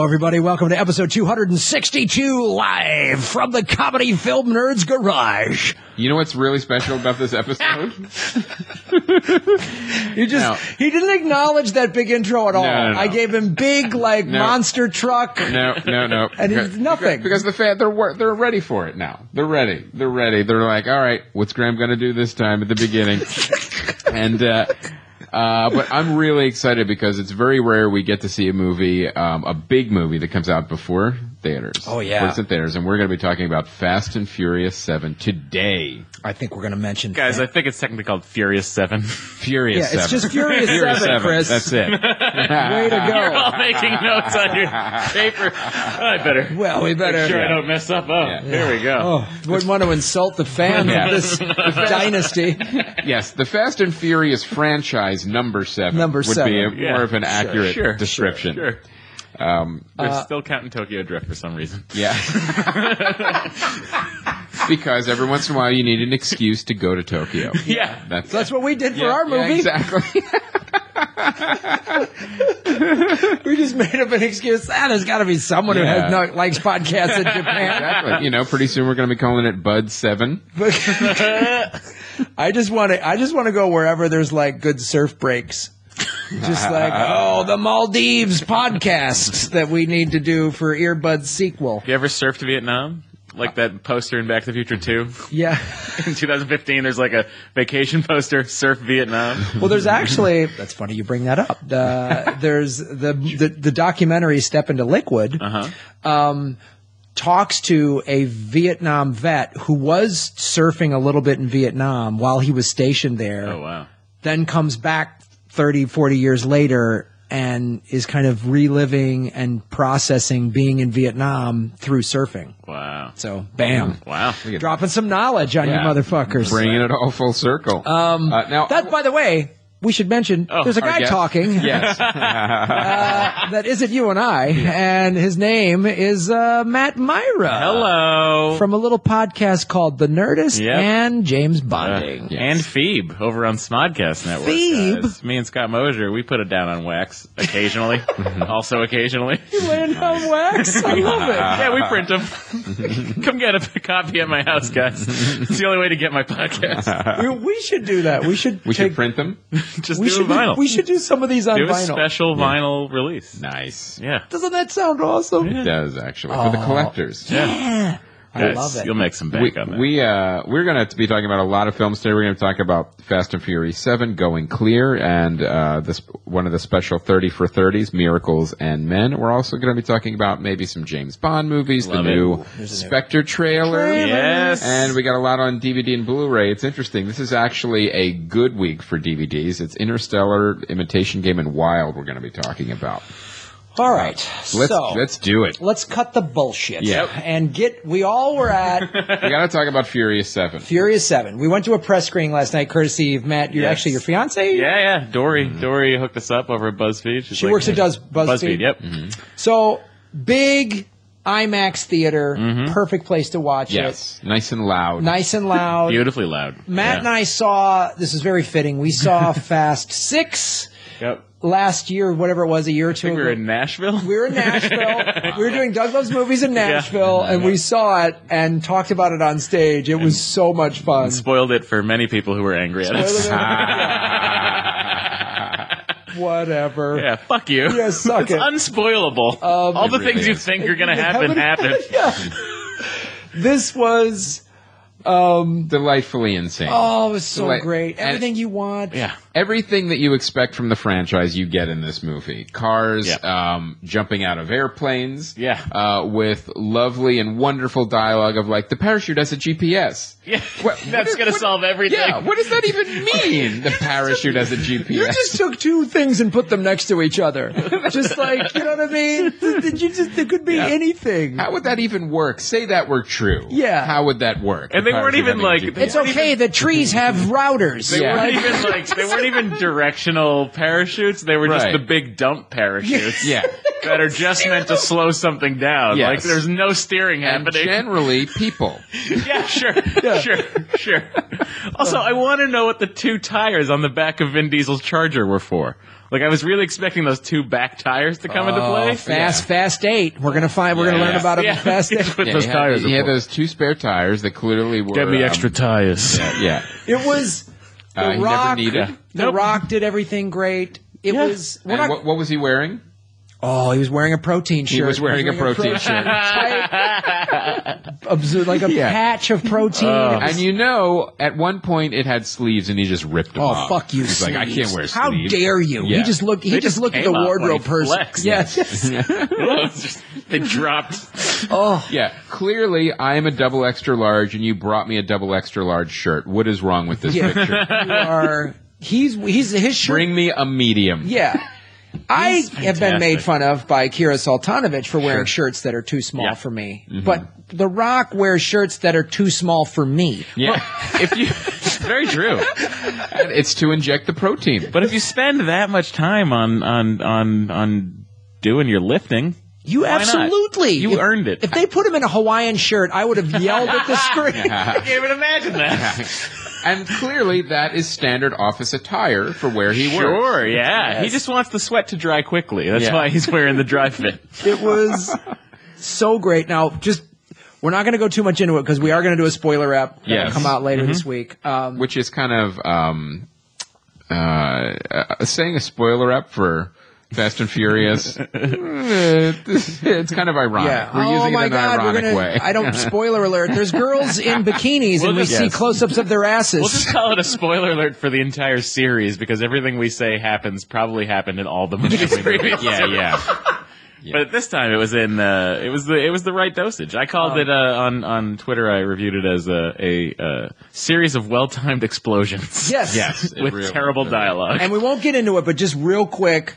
everybody. Welcome to episode 262, live from the Comedy Film Nerds Garage. You know what's really special about this episode? He didn't acknowledge that big intro at all. No. I gave him big, monster truck. No. And he's nothing. Because they're ready for it now. They're ready. They're like, all right, what's Graham going to do this time at the beginning? And, but I'm really excited because it's very rare we get to see a movie, a big movie that comes out before theaters. Oh, yeah. Before it's in theaters, and we're going to be talking about Fast and Furious 7 today. I think we're going to mention... Guys, I think it's technically called Furious 7. Furious 7. It's just Furious 7, Chris. That's it. Way to go. You're all making notes on your paper. I better... Well, we better... Make sure I don't mess up. Oh, Here we go. Oh, wouldn't want to insult the fans of this dynasty. Yes, the Fast and Furious franchise number 7 would be more of an accurate description. Sure. We're still counting Tokyo Drift for some reason. Yeah. Because every once in a while you need an excuse to go to Tokyo. Yeah. That's what we did for our movie. Yeah, exactly. We just made up an excuse. There's got to be someone who likes podcasts in Japan. Exactly. Pretty soon we're going to be calling it Bud 7. I just want to go wherever there's good surf breaks. Just the Maldives podcast that we need to do for Earbud's sequel. You ever surfed Vietnam? Like that poster in Back to the Future 2? Yeah. In 2015, there's a vacation poster, Surf Vietnam. Well, there's actually, that's funny you bring that up. There's the documentary Step into Liquid. Talks to a Vietnam vet who was surfing a little bit in Vietnam while he was stationed there. Oh, wow. Then comes back 30, 40 years later and is kind of reliving and processing being in Vietnam through surfing. Wow. So, bam. Wow. Dropping some knowledge on you motherfuckers. Bringing it all full circle. Now, that, by the way... We should mention there's a guy talking. Yes. That isn't you and I, and his name is Matt Myra. Hello. From a little podcast called The Nerdist and James Bonding. And Phoebe over on Smodcast Network. Phoebe? Guys. Me and Scott Mosier, we put it down on wax occasionally. Also occasionally. You laying on wax? I love it. Yeah, we print them. Come get a copy at my house, guys. It's the only way to get my podcast. We should do that. We should print them. Just do a vinyl. We should do some of these on vinyl. Do a special vinyl release. Nice. Yeah. Doesn't that sound awesome? It does, actually. For the collectors. Yeah. I love it. You'll make some bank on that. We're going to be talking about a lot of films today. We're going to talk about Fast and Furious 7, Going Clear, and one of the special 30 for 30s, Miracles and Men. We're also going to be talking about maybe some James Bond movies, the new Spectre trailer. Yes. And we got a lot on DVD and Blu-ray. It's interesting. This is actually a good week for DVDs. It's Interstellar, Imitation Game, and Wild we're going to be talking about. All right, let's do it. Let's cut the bullshit. Yep. And we all were at... We got to talk about Furious 7. Furious 7. We went to a press screening last night, courtesy of Matt. You're actually your fiance? Yeah. Dory hooked us up over at BuzzFeed. She works at BuzzFeed. Yep. Mm-hmm. So, big IMAX theater, perfect place to watch it. Yes, nice and loud. Beautifully loud. Matt and I saw, this is very fitting, we saw Fast 6 last year, whatever it was, a year or two ago. We were in Nashville? We were in Nashville. We were doing Doug Loves Movies in Nashville, and we saw it and talked about it on stage. It was so much fun. And spoiled it for many people who were angry at us. Whatever. Yeah, fuck you. Yeah, suck it. It's unspoilable. All the things you think are going to happen. This was... delightfully insane. Oh, it was so great. Everything you want. Yeah. Everything that you expect from the franchise, you get in this movie. Cars, jumping out of airplanes. Yeah. With lovely and wonderful dialogue of the parachute has a GPS. Yeah. That's going to solve everything. Yeah. What does that even mean? The parachute has a GPS. You just took two things and put them next to each other. Just you know what I mean? There could be anything. How would that even work? Say that were true. Yeah. How would that work? And they weren't even it's okay. The trees have routers. They weren't weren't even directional parachutes. They were just Right. the big dump parachutes. Yeah. That are just meant to slow something down. Yes. Like, there's no steering And happening. generally, people. Yeah, sure. Also, I want to know what the 2 tires on the back of Vin Diesel's Charger were for. Like, I was really expecting those 2 back tires to come into play. Fast 8. We're gonna learn about them in Fast 8. What those tires he are had for. those 2 spare tires that clearly were... Get me extra tires. Yeah. It was The He Rock. never needed. The Rock did everything great. It was. We're And not, what was he wearing? oh, he was wearing a protein shirt. He was wearing a protein shirt. Like a patch of protein. And you know, at one point it had sleeves, and he just ripped them off. Oh, fuck you, He's like, I can't wear sleeves. How dare you? Yeah. He just looked at the wardrobe person. Yes. They dropped. Oh. Yeah, clearly I am a double extra large, and you brought me a double extra large shirt. What is wrong with this picture? He's his shirt. Bring me a medium. Yeah. I have been made fantastic. fun of by Kira Sultanovich for wearing shirts that are too small for me. Mm-hmm. But The Rock wears shirts that are too small for me. Yeah, If you, very true. it's to inject the protein. But if you spend that much time on doing your lifting, You why not? absolutely. You earned it. If they put him in a Hawaiian shirt, I would have yelled at the screen. I can't even imagine that. And clearly that is standard office attire for where he works. Sure, yeah. He just wants the sweat to dry quickly. That's why he's wearing the dry fit. It was so great. Now, we're not going to go too much into it because we are going to do a spoiler rep that will come out later this week. Which is kind of saying a spoiler up for Fast and Furious. It's kind of ironic. Yeah. We're using my it in an God, ironic way. I don't. Spoiler alert. There's girls in bikinis, and we just- see close-ups of their asses. We'll just call it a spoiler alert for the entire series because everything we say probably happened in all the movies previously. Yeah. But this time it was in it was the right dosage. I called it on Twitter. I reviewed it as a series of well-timed explosions. Yes. with really terrible was. dialogue. And we won't get into it, but just real quick,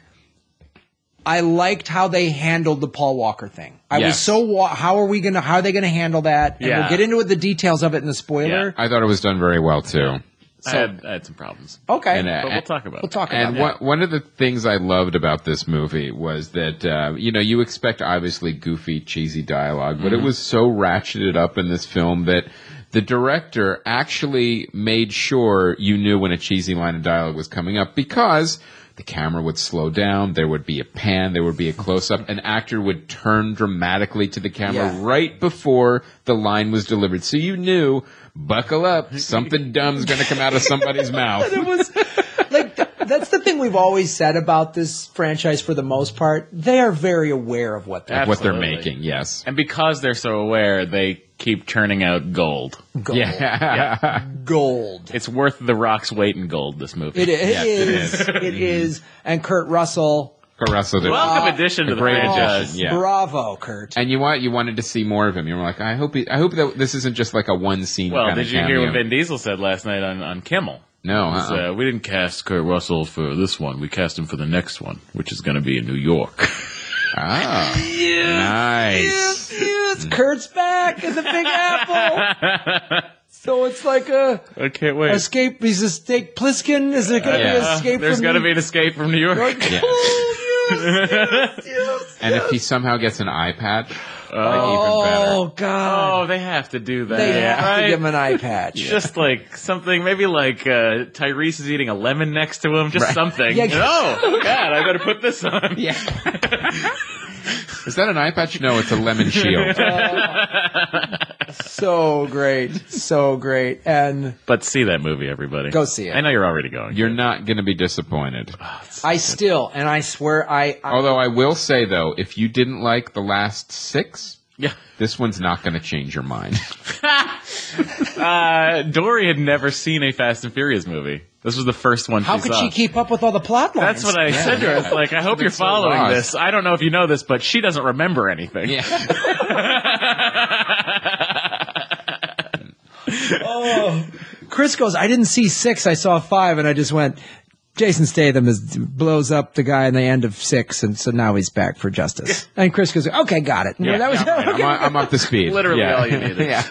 I liked how they handled the Paul Walker thing. I was so how are they going to handle that? And we'll get into the details of it in the spoiler. I thought it was done very well too. I had some problems. Okay. And, But we'll talk about it. And one of the things I loved about this movie was that, you expect obviously goofy, cheesy dialogue, but it was so ratcheted up in this film that the director actually made sure you knew when a cheesy line of dialogue was coming up because the camera would slow down, there would be a pan, there would be a close-up, an actor would turn dramatically to the camera right before the line was delivered. So you knew, buckle up, something dumb's going to come out of somebody's mouth. It was like that's the thing we've always said about this franchise for the most part. They are very aware of what they're What they're Absolutely. making, yes. And because they're so aware, they keep churning out gold. gold. Yeah. Gold. It's worth the Rock's weight in gold, this movie. It Yes, it is. is. It is. And Kurt Russell. Kurt Russell did Welcome addition to the great franchise. addition. Yeah. Bravo, Kurt. And you wanted to see more of him. You were like, I hope that this isn't just like a one scene. Well, kind did of you hear what cameo. Vin Diesel said last night on Kimmel? No, He said, we didn't cast Kurt Russell for this one. We cast him for the next one, which is going to be in New York. Ah, nice. Yes, Kurt's back in the Big Apple. So it's like I can't wait. escape. He's Escape Pliskin. Is it going to be escape? There's from got to New- be an escape from New York. Yeah. Yes. And if he somehow gets an eye patch, like Oh even better. God! Oh, they have to do that. They have right? to give him an eye patch. Just like something, maybe like Tyrese is eating a lemon next to him. Just something. Yeah. Oh, God, I better put this on. Yeah. Is that an eye patch? No, it's a lemon shield. So great, so great, and But see that movie, everybody. Go see it. I know you're already going. You're not going to be disappointed. I still, and I swear, I Although I will say, though, if you didn't like the last 6, Yeah. this one's not going to change your mind. Dory had never seen a Fast and Furious movie. This was the first one how she could saw. she keep up with all the plot lines? That's what I said to her. It's like, I hope you're so following lost. this. I don't know if you know this, but she doesn't remember anything. Yeah. Oh, Chris goes, I didn't see 6, I saw 5, and I just went, Jason Statham blows up the guy in the end of 6, and so now he's back for justice. And Chris goes, okay, got it. Yeah, that was right. okay. I'm up to speed. Literally all you needed. Yeah.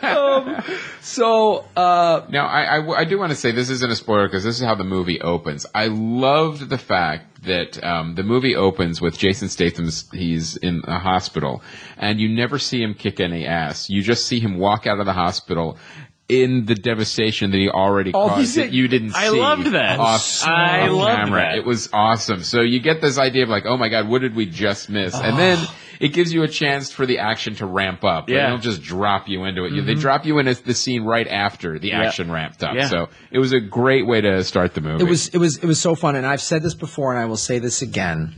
Now, I do want to say this isn't a spoiler because this is how the movie opens. I loved the fact that the movie opens with Jason Statham's, he's in a hospital, and you never see him kick any ass. You just see him walk out of the hospital in the devastation that he already caused that you didn't see. I loved that. I loved that. It was awesome. So you get this idea of like, oh my God, what did we just miss? And then it gives you a chance for the action to ramp up. Yeah. They don't just drop you into it. They drop you in the scene right after the action ramped up. Yeah. So it was a great way to start the movie. It was so fun, and I've said this before, and I will say this again.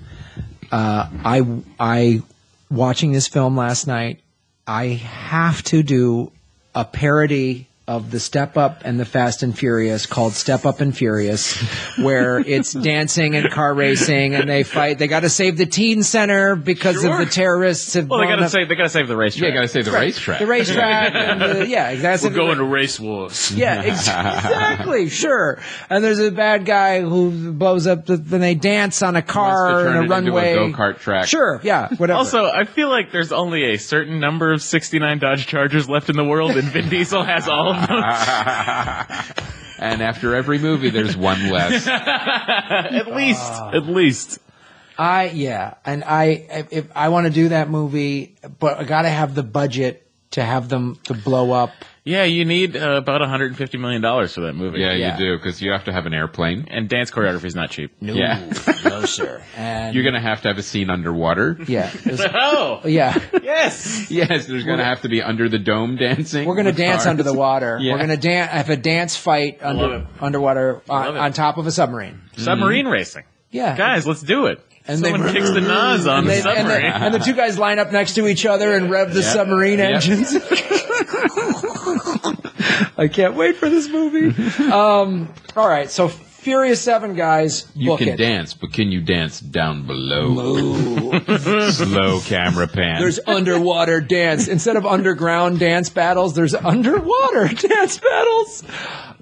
I watching this film last night, I have to do a parody of the Step Up and the Fast and Furious called Step Up and Furious, where it's dancing and car racing, and they fight. They got to save the teen center because of the terrorists. They got to save the racetrack. Yeah, got to save the racetrack. The racetrack. We're going to race wars. Yeah, exactly. Sure. And there's a bad guy who blows up. Then they dance on a car in a runway. Into a go-kart track. Sure. Yeah. Whatever. Also, I feel like there's only a certain number of 69 Dodge Chargers left in the world, and Vin Diesel has all of them. And after every movie, there's one less. At least. If I want to do that movie, but I got to have the budget to have them to blow up. Yeah, you need about $150 million for that movie. Yeah, you do, because you have to have an airplane. And dance choreography is not cheap. No, yeah. No, sir. And you're going to have a scene underwater. Yeah. Oh! Yeah. Yes! Yes, there's going to have to be under the dome dancing. We're going to dance under the water. Yeah. We're going to have a dance fight underwater on top of a submarine. Submarine racing. Yeah. Guys, let's do it. And someone kicks the nose on the submarine. And the two guys line up next to each other and rev the submarine engines. I can't wait for this movie. All right, so Furious 7, guys, you can dance, but can you dance down below? Slow camera pan. There's underwater dance. Instead of underground dance battles, there's underwater dance battles.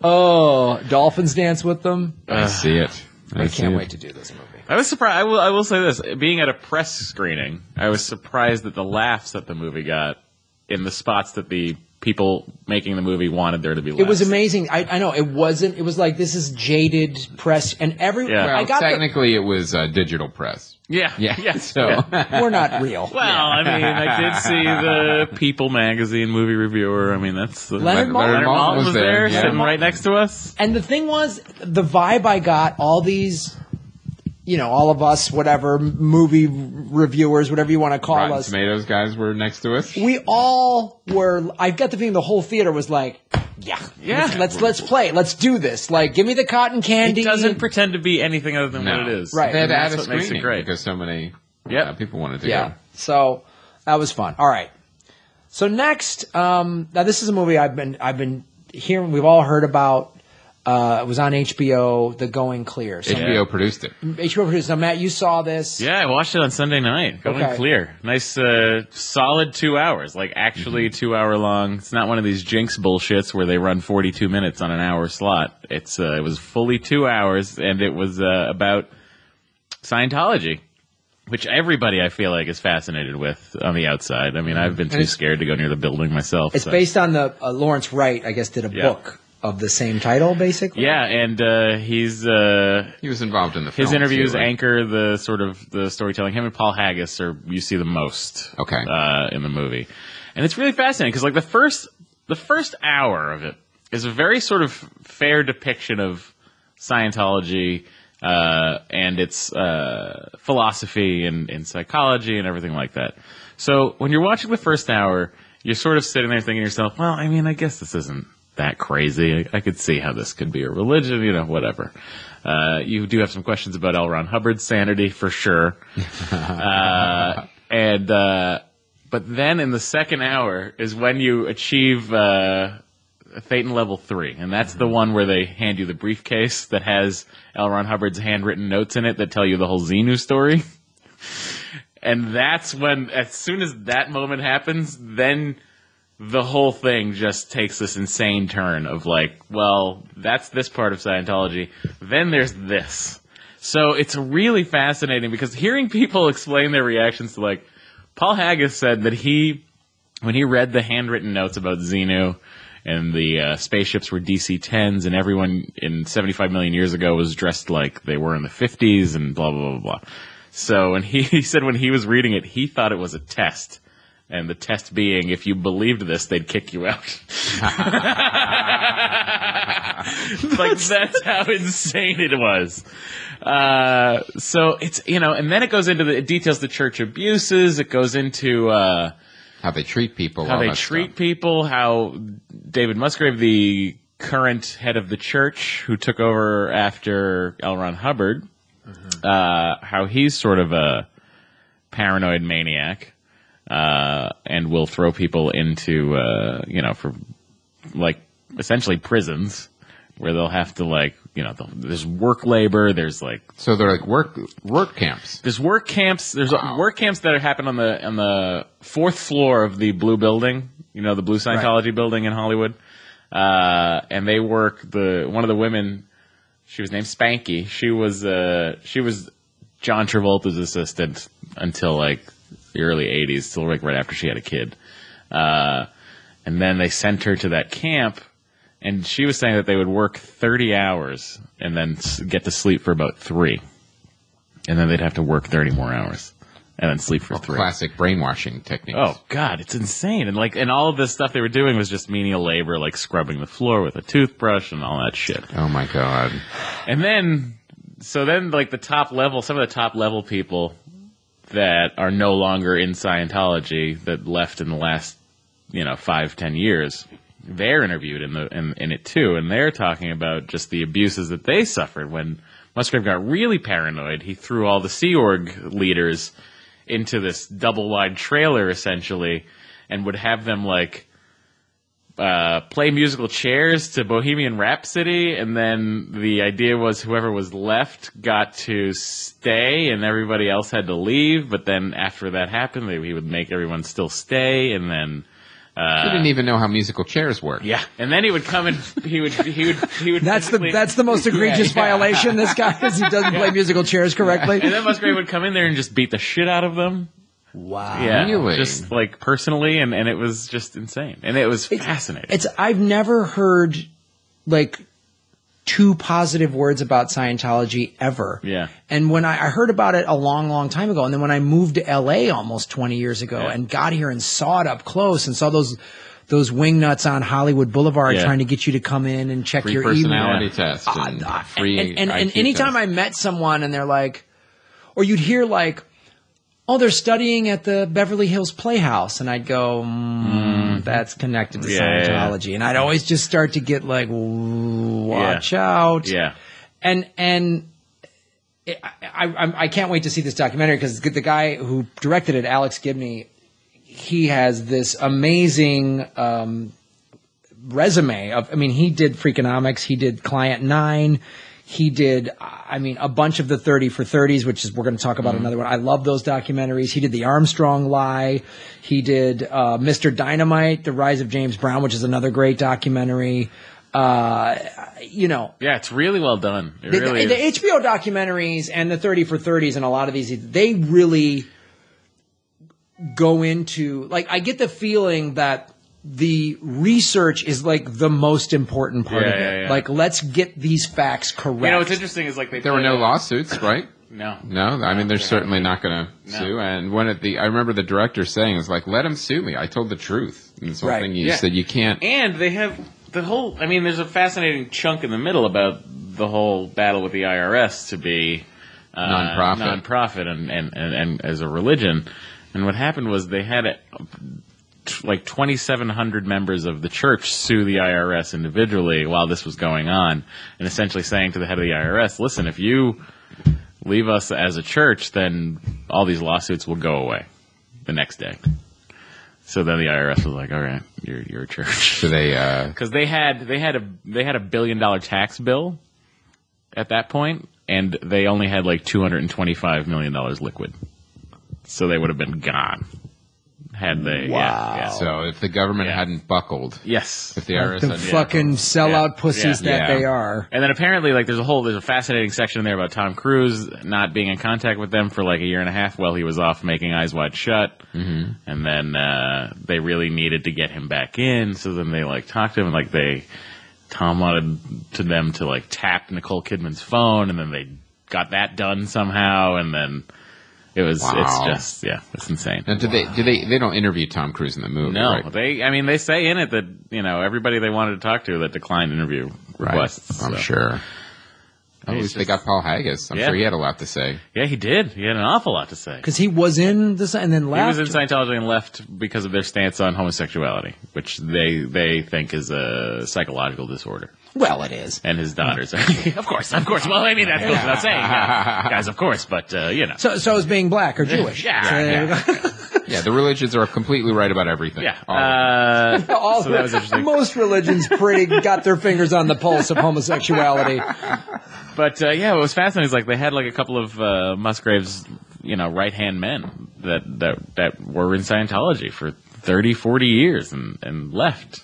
Oh, dolphins dance with them. I see it. I can't wait to do this movie. I was surprised. I will say this. Being at a press screening, I was surprised at the laughs that the movie got in the spots that the people making the movie wanted there to be laughs. It was amazing. I know. It wasn't. It was like, this is jaded press. And technically it was digital press. Yeah. So we're not real. Well, I mean, I did see the People magazine movie reviewer. I mean, that's Leonard Maltin was there, sitting right next to us. And the thing was, the vibe I got, all these, all of us, whatever, movie reviewers, whatever you want to call Rotten us. Tomatoes guys were next to us. We all were. I got the feeling the whole theater was like, let's play. Let's do this. Like, give me the cotton candy. It doesn't pretend to be anything other than what it is. Right. They had to add a what makes it screening great. because so many people wanted to go. So that was fun. All right. So next, now this is a movie I've been hearing. We've all heard about. It was on HBO, The Going Clear. So HBO produced it. HBO produced it. Now, Matt, you saw this. Yeah, I watched it on Sunday night. Going Clear. Nice, solid 2 hours. Like, actually 2 hour long. It's not one of these Jinx bullshits where they run 42 minutes on an hour slot. It was fully 2 hours, and it was about Scientology, which everybody, I feel like, is fascinated with on the outside. I mean, I've been too scared to go near the building myself. It's based on the Lawrence Wright, I guess, did a book of the same title, basically. Yeah, and he was involved in the film. His interviews too, right? anchor the sort of the storytelling. Him and Paul Haggis you see the most in the movie. And it's really fascinating because like the first hour of it is a very sort of fair depiction of Scientology and its philosophy and psychology and everything like that. So when you're watching the first hour, you're sort of sitting there thinking to yourself, well, I mean, I guess this isn't that crazy. I could see how this could be a religion, whatever. You do have some questions about L. Ron Hubbard's sanity, for sure. But then in the second hour is when you achieve Phaeton Level 3, and that's the one where they hand you the briefcase that has L. Ron Hubbard's handwritten notes in it that tell you the whole Xenu story. And that's when, as soon as that moment happens, then the whole thing just takes this insane turn of like, well, that's this part of Scientology. Then there's this. So it's really fascinating because hearing people explain their reactions to, like, Paul Haggis said that when he read the handwritten notes about Xenu and the spaceships were DC-10s and everyone in 75 million years ago was dressed like they were in the 50s and blah, blah, blah, blah. So when he said when he was reading it, he thought it was a test. And the test being, if you believed this, they'd kick you out. Like, that's how insane it was. So it's, and then it goes into it details the church abuses. It goes into, how they treat people. How David Musgrave, the current head of the church, who took over after L. Ron Hubbard, how he's sort of a paranoid maniac. And will throw people into, for, like, essentially prisons where they'll have to, like, there's work labor, there's, like... So they're like work camps. There's work camps. There's work camps that happen on the fourth floor of the Blue Building, the Blue Scientology building in Hollywood. And they work, one of the women, she was named Spanky. She was John Travolta's assistant until, like, the early 80s, till like right after she had a kid. And then they sent her to that camp, and she was saying that they would work 30 hours and then get to sleep for about 3. And then they'd have to work 30 more hours and then sleep for 3. Classic brainwashing techniques. Oh, God, it's insane. And all of this stuff they were doing was just menial labor, like scrubbing the floor with a toothbrush and all that shit. Oh, my God. And then, like, some of the top level people that are no longer in Scientology that left in the last, 5-10 years, they're interviewed in it too, and they're talking about just the abuses that they suffered. When Musgrave got really paranoid, he threw all the Sea Org leaders into this double-wide trailer, essentially, and would have them, like, play musical chairs to Bohemian Rhapsody, and then the idea was whoever was left got to stay and everybody else had to leave, but then after that happened, he would make everyone still stay, and then... he didn't even know how musical chairs work. Yeah, and then he would come and he would. That's the most egregious violation. This guy, because he doesn't play musical chairs correctly. And then Musgrave would come in there and just beat the shit out of them. Wow. Yeah, really? Just like personally, and it was just insane. And it was fascinating. I've never heard like 2 positive words about Scientology ever. Yeah. And when I heard about it a long, long time ago, and then when I moved to LA almost 20 years ago and got here and saw it up close and saw those wingnuts on Hollywood Boulevard trying to get you to come in and check your personality test and free and IQ anytime test. I met someone and they're like, or you'd hear like, oh, they're studying at the Beverly Hills Playhouse. And I'd go, that's connected to Scientology. And I'd always just start to get like, watch out. Yeah. And I can't wait to see this documentary because the guy who directed it, Alex Gibney, he has this amazing resume of, he did Freakonomics, he did Client 9, he did, a bunch of the 30 for 30s, which is, we're going to talk about another one. I love those documentaries. He did The Armstrong Lie. He did Mr. Dynamite, The Rise of James Brown, which is another great documentary. Yeah, it's really well done. It really is. The HBO documentaries and the 30 for 30s and a lot of these, they really go into, like, I get the feeling that the research is like the most important part of it. Yeah. Like, let's get these facts correct. What's interesting is like there were no lawsuits, right? No. They're certainly not going to sue. And I remember the director saying, it was like, let him sue me. I told the truth. And this whole thing you said you can't. And they have the whole. There's a fascinating chunk in the middle about the whole battle with the IRS to be nonprofit and as a religion. And what happened was they had like 2,700 members of the church sue the IRS individually while this was going on, and essentially saying to the head of the IRS, listen, if you leave us as a church, then all these lawsuits will go away the next day. So then the IRS was like, all right, you're a church. So they, because they had a $1 billion tax bill at that point, and they only had like $225 million liquid. So they would have been gone had they. Wow. Yeah. So if the government hadn't buckled, Yes. if the Like IRS the hadn't fucking sellout pussies that Yeah. they are. And then apparently, like, there's a fascinating section there about Tom Cruise not being in contact with them for like a year and a half while he was off making Eyes Wide Shut. Mm-hmm. And then they really needed to get him back in, so then they like talked to him, and like Tom wanted them to like tap Nicole Kidman's phone, and then they got that done somehow, and then it's just it's insane. Now, they don't interview Tom Cruise in the movie? No, right? they say in it that everybody they wanted to talk to that declined interview requests. I'm so. sure. At least they got Paul Haggis. I'm sure he had a lot to say. Yeah, he did. He had an awful lot to say. Because he was in this and then left. He was in Scientology and left because of their stance on homosexuality, which they think is a psychological disorder. Well, it is. And his daughters are. Of course. Well, I mean, that goes without saying. Guys, of course, but, So is being black or Jewish. Yeah, the religions are completely right about everything. Yeah. So that was interesting. Most religions got their fingers on the pulse of homosexuality. But, what was fascinating is, like, they had, like, a couple of Musgrave's, right-hand men that were in Scientology for 30, 40 years and left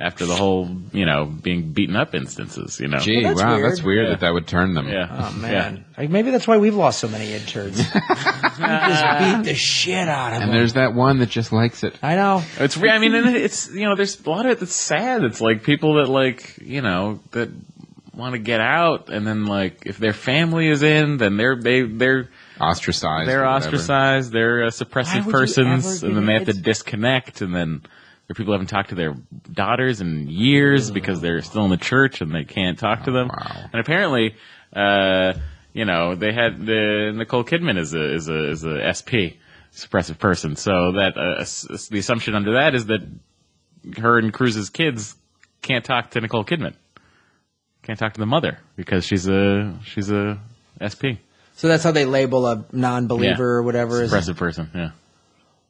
after the whole, being beaten up instances, Gee, well, that's weird that would turn them. Yeah. Oh, man. Like, maybe that's why we've lost so many interns. We just beat the shit out of them. And there's that one that just likes it. I know. It's there's a lot of it that's sad. It's like people that that want to get out, and then like if their family is in, then they're ostracized. They're ostracized. They're suppressive persons, and then they have to disconnect, and then there are people who haven't talked to their daughters in years because they're still in the church and they can't talk to them. Wow. And apparently, they had Nicole Kidman is a SP, suppressive person. So that the assumption under that is that her and Cruise's kids can't talk to Nicole Kidman. Can't talk to the mother because she's a SP. So that's how they label a non-believer or whatever. Suppressive person, yeah.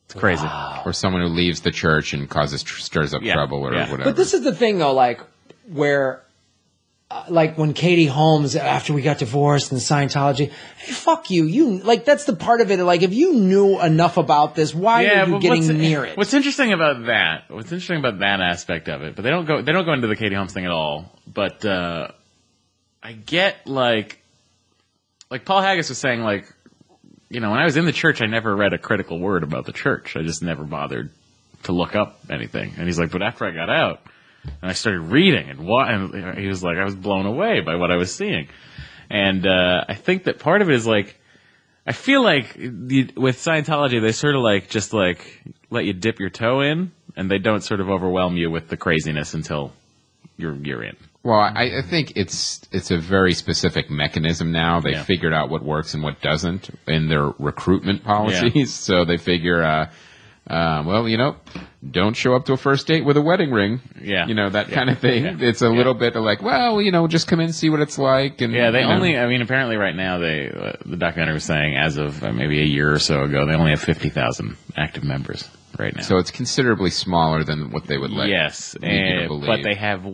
It's crazy. Wow. Or someone who leaves the church and stirs up trouble or whatever. But this is the thing, though, like, where, like, when Katie Holmes, after we got divorced and Scientology, hey, fuck you. Like, that's the part of it. Like, if you knew enough about this, why are you getting near it? What's interesting about that aspect of it, but they don't go into the Katie Holmes thing at all. But I get, like Paul Haggis was saying, like, when I was in the church, I never read a critical word about the church. I just never bothered to look up anything. And he's like, but after I got out and I started reading and he was like, I was blown away by what I was seeing. And I think that part of it is like, I feel like with Scientology, they sort of like just like let you dip your toe in, and they don't sort of overwhelm you with the craziness until you're in. Well, I think it's a very specific mechanism now. They figured out what works and what doesn't in their recruitment policies. Yeah. So they figure, don't show up to a first date with a wedding ring. Yeah. That kind of thing. Yeah. It's a little bit of like, well, just come in and see what it's like. And apparently right now the documentary was saying as of maybe a year or so ago, they only have 50,000 active members right now. So it's considerably smaller than what they would like. Yes. But they have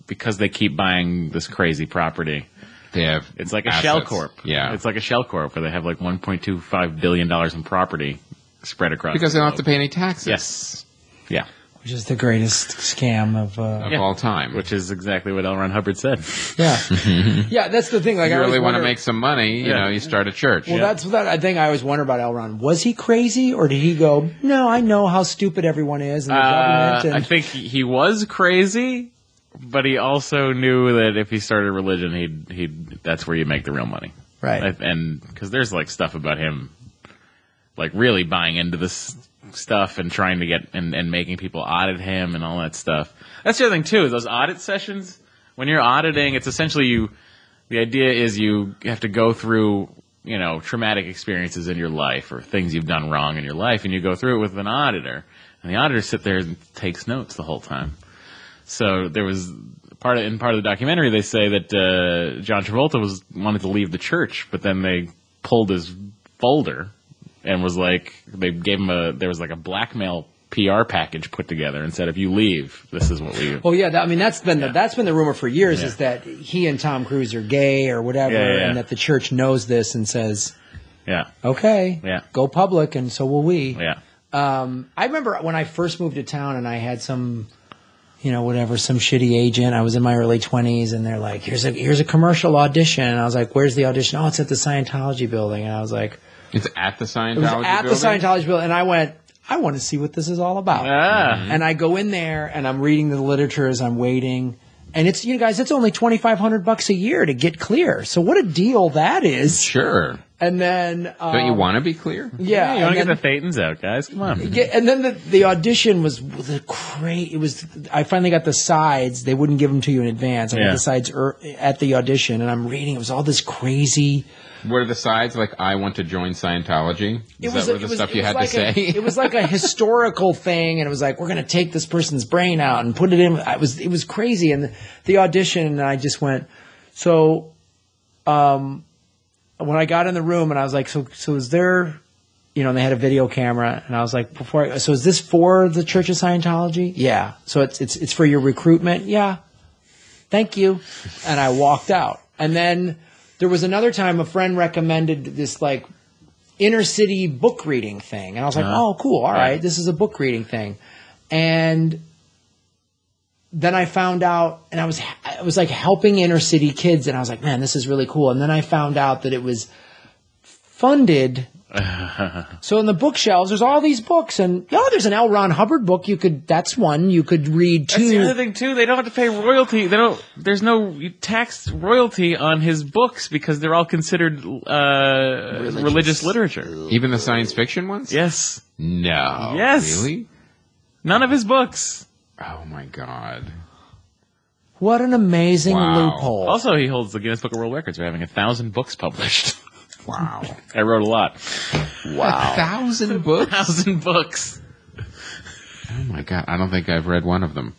because they keep buying this crazy property. It's like assets. A shell corp. Yeah. It's like a shell corp where they have like $1.25 billion in property spread across because they don't globe. have to pay any taxes. Yes. Yeah. Which is the greatest scam of all time. Which is exactly what L. Ron Hubbard said. Yeah. Yeah, that's the thing. Like, you really want to make some money, you start a church. Well, that's that I think I always wonder about L. Ron. Was he crazy, or did he go, no, I know how stupid everyone is and the government? And... I think he was crazy, but he also knew that if he started a religion, he'd that's where you make the real money. Right. And because there's like stuff about him like really buying into this stuff and trying to get and making people audit him and all that stuff. That's the other thing too, those audit sessions, when you're auditing, it's essentially the idea is you have to go through, traumatic experiences in your life or things you've done wrong in your life, and you go through it with an auditor, and the auditor sits there and takes notes the whole time. So there was part of the documentary, they say that John Travolta wanted to leave the church, but then they pulled his folder and was like, they gave him there was like a blackmail PR package put together and said, if you leave, this is what we. Oh yeah, that's been the rumor for years is that he and Tom Cruise are gay or whatever, and that the church knows this and says, okay, go public, and so will we. Yeah. I remember when I first moved to town and I had some, some shitty agent. I was in my early 20s and they're like, here's a commercial audition. And I was like, where's the audition? Oh, it's at the Scientology building. And I was like, it's at the Scientology building? It was at the Scientology building. And I went, I want to see what this is all about. And I go in there and I'm reading the literature as I'm waiting. And it's, guys, it's only $2,500 a year to get clear. So what a deal that is. Sure. And then... don't you want to be clear? Yeah. You want to get the Thetans out, guys? Come on. And then the audition was great. It was, I finally got the sides. They wouldn't give them to you in advance. I got the sides at the audition, and I'm reading. It was all this crazy... What are the sides? Like, I want to join Scientology? Is that the stuff you had to say? It was like a historical thing, and it was like, we're going to take this person's brain out and put it in. It was crazy. And the audition, and I just went, so... when I got in the room and I was like, so is there, and they had a video camera and I was like, so is this for the Church of Scientology? Yeah. So it's for your recruitment? Yeah. Thank you. And I walked out. And then there was another time a friend recommended this like inner city book reading thing. And I was like, oh, cool. All right. This is a book reading thing. And then I found out, and I was like helping inner city kids, and I was like, man, this is really cool. And then I found out that it was funded. So in the bookshelves, there's all these books, and there's an L. Ron Hubbard book. That's one you could read too. That's the other thing too. They don't have to pay royalty. There's no tax royalty on his books because they're all considered religious literature. Even the science fiction ones? Yes. No. Yes. Really? None of his books. Oh my God. What an amazing loophole. Also, he holds the Guinness Book of World Records for having 1,000 books published. Wow. I wrote a lot. Wow. 1,000 books? 1,000 books. Oh my God. I don't think I've read one of them.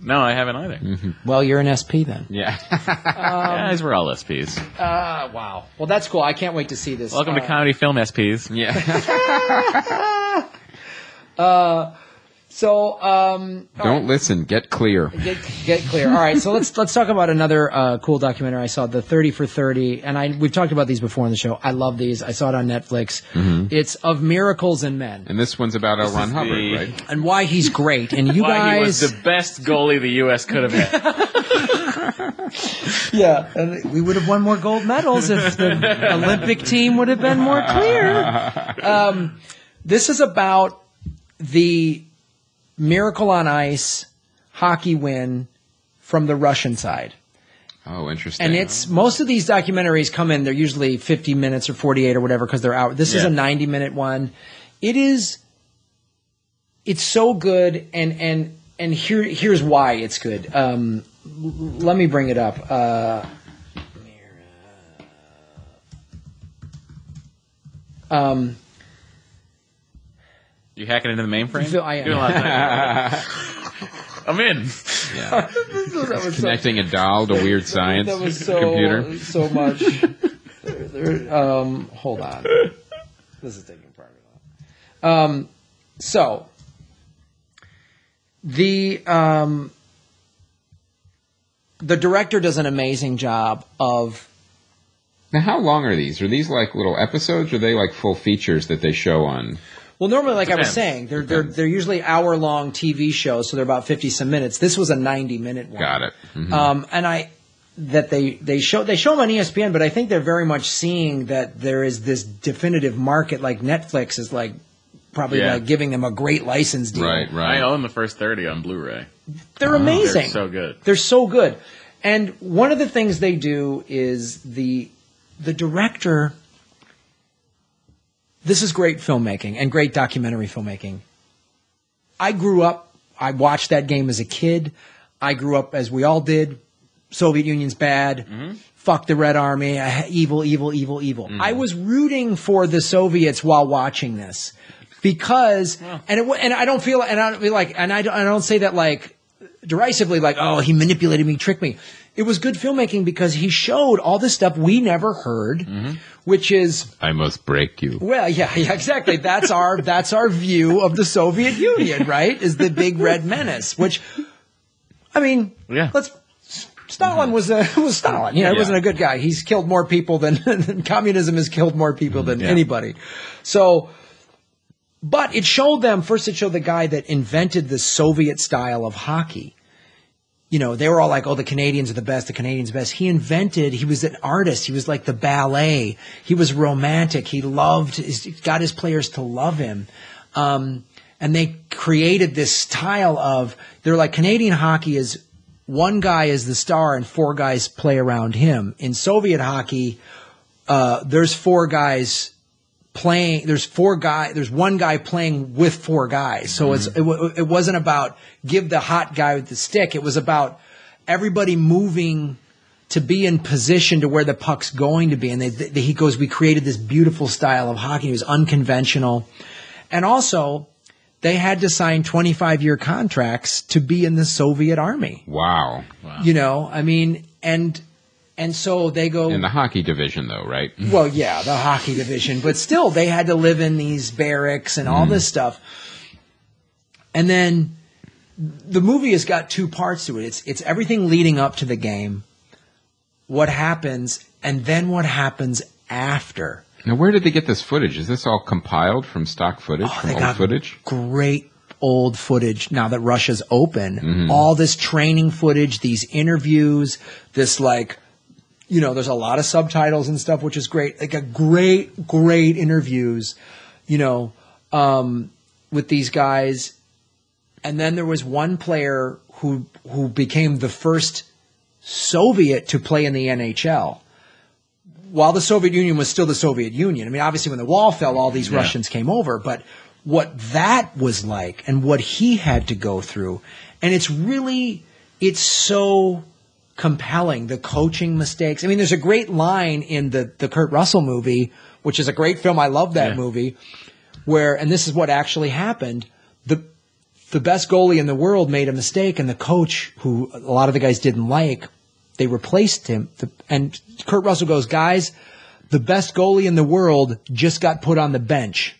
No, I haven't either. Mm-hmm. Well, you're an SP then. Yeah. Guys, we're all SPs. Wow. Well, that's cool. I can't wait to see this. Welcome to Comedy Film SPs. Yeah. Don't listen. Get clear. Get clear. All right. So let's talk about another cool documentary I saw, the 30 for 30, and we've talked about these before on the show. I love these. I saw it on Netflix. Mm-hmm. It's Of Miracles in Men, and this one's about L. Ron Hubbard, right? And why he's great. And you why guys, he was the best goalie the U.S. could have had. Yeah, and we would have won more gold medals if the Olympic team would have been more clear. This is about the Miracle on Ice hockey win from the Russian side. Oh, interesting. And most of these documentaries come in, they're usually 50 minutes or 48 or whatever because they're out. This is a 90-minute one. It's so good, and here's why it's good. Let me bring it up. You hacking into the mainframe? I am. Doing a lot of that. I'm in. Yeah. Connecting a doll to weird science computer. So much. Hold on. This is taking part of it. So the director does an amazing job of. Now, how long are these? Are these like little episodes, or are they like full features that they show on? Well, normally, like I was saying, they're usually hour-long TV shows, so they're about 50-some minutes. This was a 90-minute one. Got it. Mm-hmm. And they show them on ESPN, but I think they're very much seeing that there is this definitive market. Like Netflix is like probably like giving them a great license deal. Right. I own the first 30 on Blu-ray. They're amazing. They're so good. They're so good. And one of the things they do is the director. This is great filmmaking and great documentary filmmaking. I watched that game as a kid. I grew up, as we all did, Soviet Union's bad, fuck the Red Army, evil, evil, evil, evil. Mm-hmm. I was rooting for the Soviets while watching this because, and I don't feel like, and I don't say that like derisively, like, oh, he manipulated me, tricked me. It was good filmmaking because he showed all this stuff we never heard, which is I must break you. Well, yeah, exactly. That's our view of the Soviet Union, right? Is the big red menace, which I mean, Stalin was Stalin. He wasn't a good guy. He's killed more people than communism has killed more people than anybody. So But it showed them, first it showed the guy that invented the Soviet style of hockey. You know, they were all like, oh, the Canadians are the best, the Canadians are the best. He was an artist. He was like the ballet. He was romantic. He got his players to love him. And they created this style of, they're like, Canadian hockey is one guy is the star and four guys play around him. In Soviet hockey, there's four guys playing, there's one guy playing with four guys. So it wasn't about give the hot guy with the stick. It was about everybody moving to be in position to where the puck's going to be. And he goes, we created this beautiful style of hockey. It was unconventional. And also, they had to sign 25-year contracts to be in the Soviet army. Wow. You know, I mean, and so they go... In the hockey division, though, right? Well, yeah, the hockey division. But still, they had to live in these barracks and all this stuff. And then the movie has got two parts to it. It's everything leading up to the game, what happens, and then what happens after. Now, where did they get this footage? Is this all compiled from stock footage, from old footage? Great old footage now that Russia's open. All this training footage, these interviews, this like... You know, there's a lot of subtitles and stuff, which is great. Like a great interviews, you know, with these guys. And then there was one player who became the first Soviet to play in the NHL. While the Soviet Union was still the Soviet Union. I mean, obviously when the wall fell, all these Russians came over. But what that was like and what he had to go through. And it's so compelling, the coaching mistakes. I mean, there's a great line in the Kurt Russell movie, which is a great film. I love that movie, where, and this is what actually happened, the best goalie in the world made a mistake, and the coach, who a lot of the guys didn't like, they replaced him. And Kurt Russell goes, guys, the best goalie in the world just got put on the bench.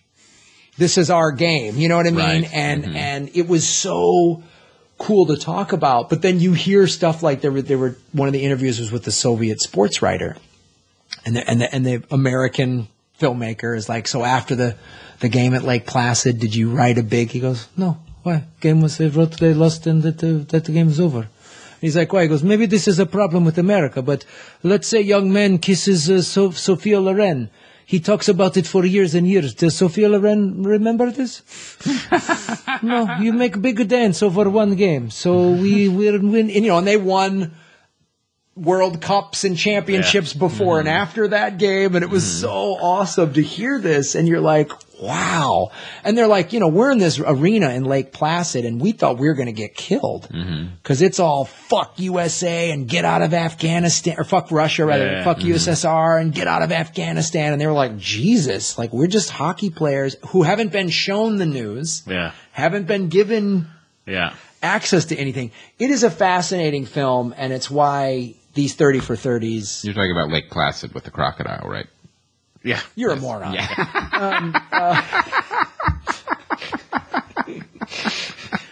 This is our game. You know what I mean? Right. And it was so cool to talk about, but then you hear stuff like there were one of the interviews was with the Soviet sports writer, and the American filmmaker is like, so after the game at Lake Placid, did you write a big? He goes, no, why? Game was they wrote they lost and that the game is over. He's like, why? He goes, maybe this is a problem with America, but let's say young man kisses Sophia Loren. He talks about it for years and years. Does Sophia Loren remember this? No, you make a big dance over one game. So we will win. And, you know, and they won World Cups and championships before and after that game. And it was so awesome to hear this. And you're like, wow. And they're like, you know, we're in this arena in Lake Placid and we thought we were going to get killed. Because it's all fuck USA and get out of Afghanistan, or fuck Russia rather, fuck USSR and get out of Afghanistan. And they were like, Jesus, like we're just hockey players who haven't been shown the news, haven't been given access to anything. It is a fascinating film, and it's why these 30 for 30s. You're talking about Lake Placid with the crocodile, right? Yeah. You're a moron. Yeah.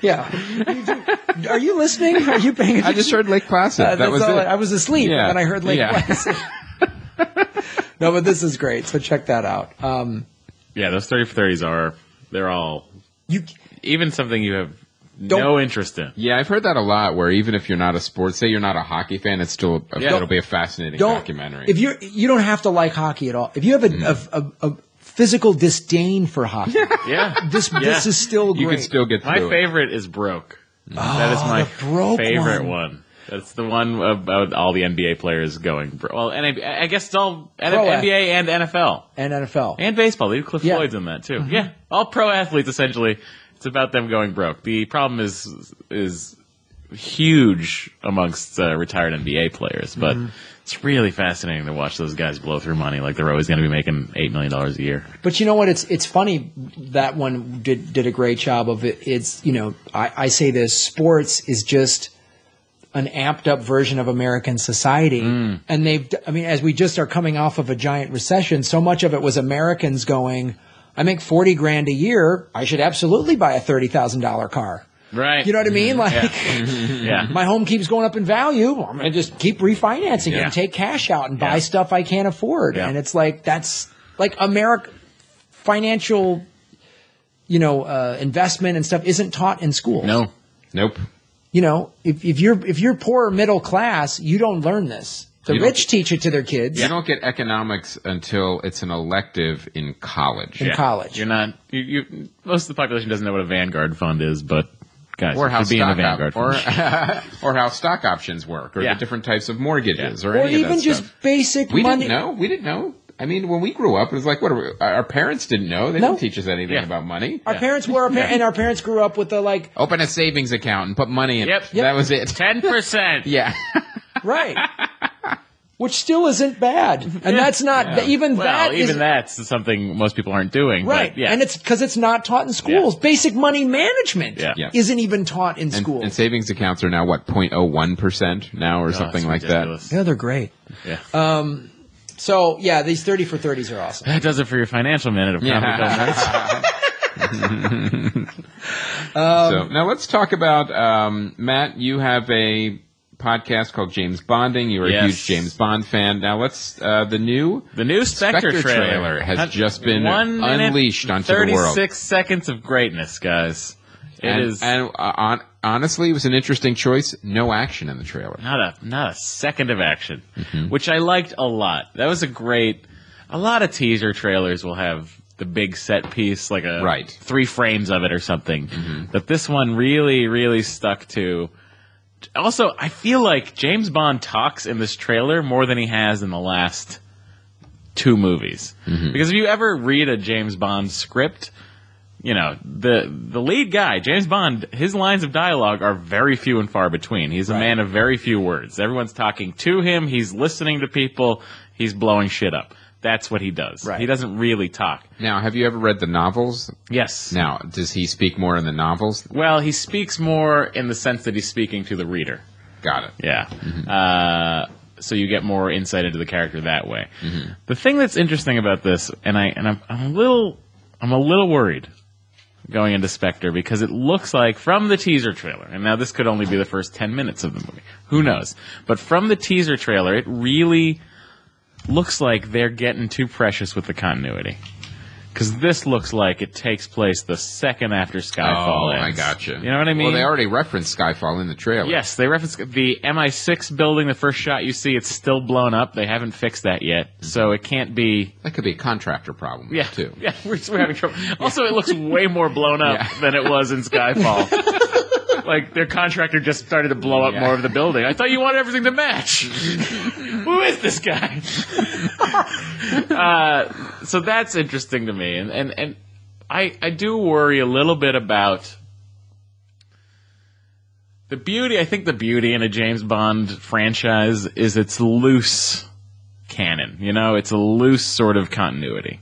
Yeah. Are you listening? Are you paying attention? I just heard Lake Placid. That was it. I was asleep, and then I heard Lake Placid. No, but this is great, so check that out. Yeah, those 30 for 30s they're all... even something you have no interest in. Yeah, I've heard that a lot, where even if you're not a sports, say you're not a hockey fan, it's still it'll be a fascinating documentary. If you don't have to like hockey at all. If you have a physical disdain for hockey, this is still great. You can still get through My favorite is Broke. That is my favorite one. That's the one about all the NBA players going. Well, I guess it's all NBA and NFL. And NFL. And baseball. They do Cliff Floyd's in that, too. Yeah. All pro athletes, essentially. It's about them going broke. The problem is huge amongst retired NBA players, but it's really fascinating to watch those guys blow through money like they're always going to be making $8 million a year. But you know what? It's funny, that one did a great job of it. It's, you know, I say this, sports is just an amped up version of American society. And as we just are coming off of a giant recession, so much of it was Americans going, I make $40,000 a year. I should absolutely buy a $30,000 car. Right. You know what I mean? Like, my home keeps going up in value. I'm going to just keep refinancing it and take cash out and buy stuff I can't afford. And it's like, that's like America financial investment and stuff isn't taught in schools. No. Nope. If you're poor or middle class, you don't learn this. The rich teach it to their kids. You don't get economics until it's an elective in college. College. You're not. Most of the population doesn't know what a Vanguard fund is, but guys, or how be in a Vanguard fund. or how stock options work, or the different types of mortgages, or any even of that just stuff. basic We money. We didn't know. I mean, when we grew up, it was like, our parents didn't know. They didn't teach us anything about money. Our parents were, and our parents grew up with the open a savings account and put money in. Yep. That was it. 10%. Yeah. Right. Which still isn't bad, and that's not even that. Even that's something most people aren't doing, right? But, and it's because it's not taught in schools. Basic money management isn't even taught in schools. And savings accounts are now 0.01% now, or something like ridiculous. that. Yeah, they're great. Yeah. So these 30 for 30s are awesome. That does it for your financial minute of Comedy Film Nerds. So now let's talk about Matt. You have a podcast called James Bonding. You're a huge James Bond fan. Now let's the new Spectre trailer has just been unleashed onto the world. 36 seconds of greatness, guys. Honestly, it was an interesting choice. No action in the trailer. Not a second of action, which I liked a lot. That was a lot of teaser trailers will have the big set piece, like 3 frames of it or something. But this one really, really stuck to. Also, I feel like James Bond talks in this trailer more than he has in the last 2 movies. Because if you ever read a James Bond script, the lead guy, James Bond, his lines of dialogue are very few and far between. He's a man of very few words. Everyone's talking to him. He's listening to people. He's blowing shit up. That's what he does. Right. He doesn't really talk. Now, have you ever read the novels? Yes. Now, does he speak more in the novels? Well, he speaks more in the sense that he's speaking to the reader. Got it. Yeah. So you get more insight into the character that way. The thing that's interesting about this, and I'm a little worried going into Spectre, because it looks like from the teaser trailer, and now this could only be the first 10 minutes of the movie. Who knows? But from the teaser trailer, it really looks like they're getting too precious with the continuity. Because this looks like it takes place the second after Skyfall ends. I gotcha. You know what I mean? Well, they already referenced Skyfall in the trailer. Yes, they referenced the MI6 building. The first shot you see, it's still blown up. They haven't fixed that yet. So it can't be... That could be a contractor problem, too. Yeah, we're having trouble. Also, it looks way more blown up than it was in Skyfall. Like, their contractor just started to blow up more of the building. I thought you wanted everything to match. Who is this guy? So that's interesting to me. And I do worry a little bit about the beauty. I think the beauty in a James Bond franchise is its loose canon. It's a loose sort of continuity.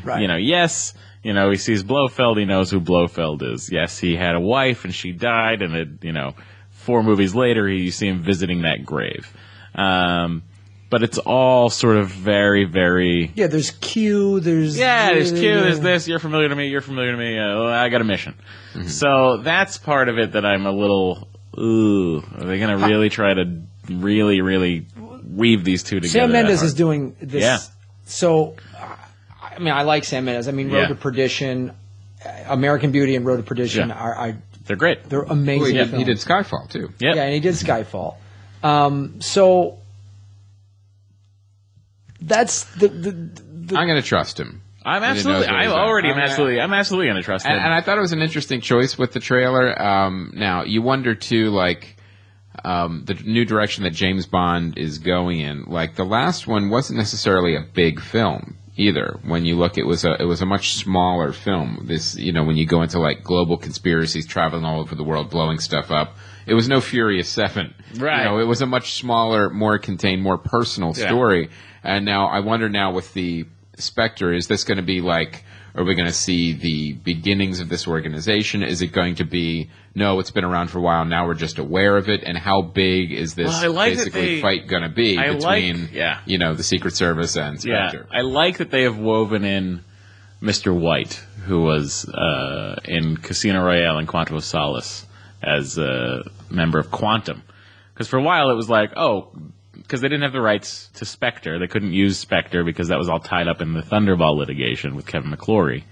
Right. Yes... he sees Blofeld, he knows who Blofeld is. Yes, he had a wife and she died, and 4 movies later, you see him visiting that grave. But it's all sort of very, very... Yeah, there's Q, there's... Yeah, there's Q, there's this, you're familiar to me, I got a mission. So that's part of it that I'm a little... Ooh, are they going to really try to really, really weave these two together? Sam Mendes is doing this. Yeah. So... I mean, I like Sam Mendes. I mean, Road to Perdition, American Beauty and Road to Perdition they're great. They're amazing. Well, he did Skyfall, too. Yep. Yeah, and he did Skyfall. So that's the I'm going to trust him. I'm absolutely going to trust him. And I thought it was an interesting choice with the trailer. Now, you wonder, too, the new direction that James Bond is going in. Like, the last one wasn't necessarily a big film either. When you look, it was a much smaller film. This, when you go into global conspiracies, traveling all over the world, blowing stuff up, it was no Furious 7. Right. It was a much smaller, more contained, more personal story. And now I wonder with the Spectre, is this going to be are we going to see the beginnings of this organization? Is it going to be, no, it's been around for a while, now we're just aware of it? And how big is this fight going to be between, the Secret Service and Spectre? Yeah, I like that they have woven in Mr. White, who was in Casino Royale and Quantum of Solace as a member of Quantum. Because for a while it was because they didn't have the rights to Spectre. They couldn't use Spectre because that was all tied up in the Thunderball litigation with Kevin McClory.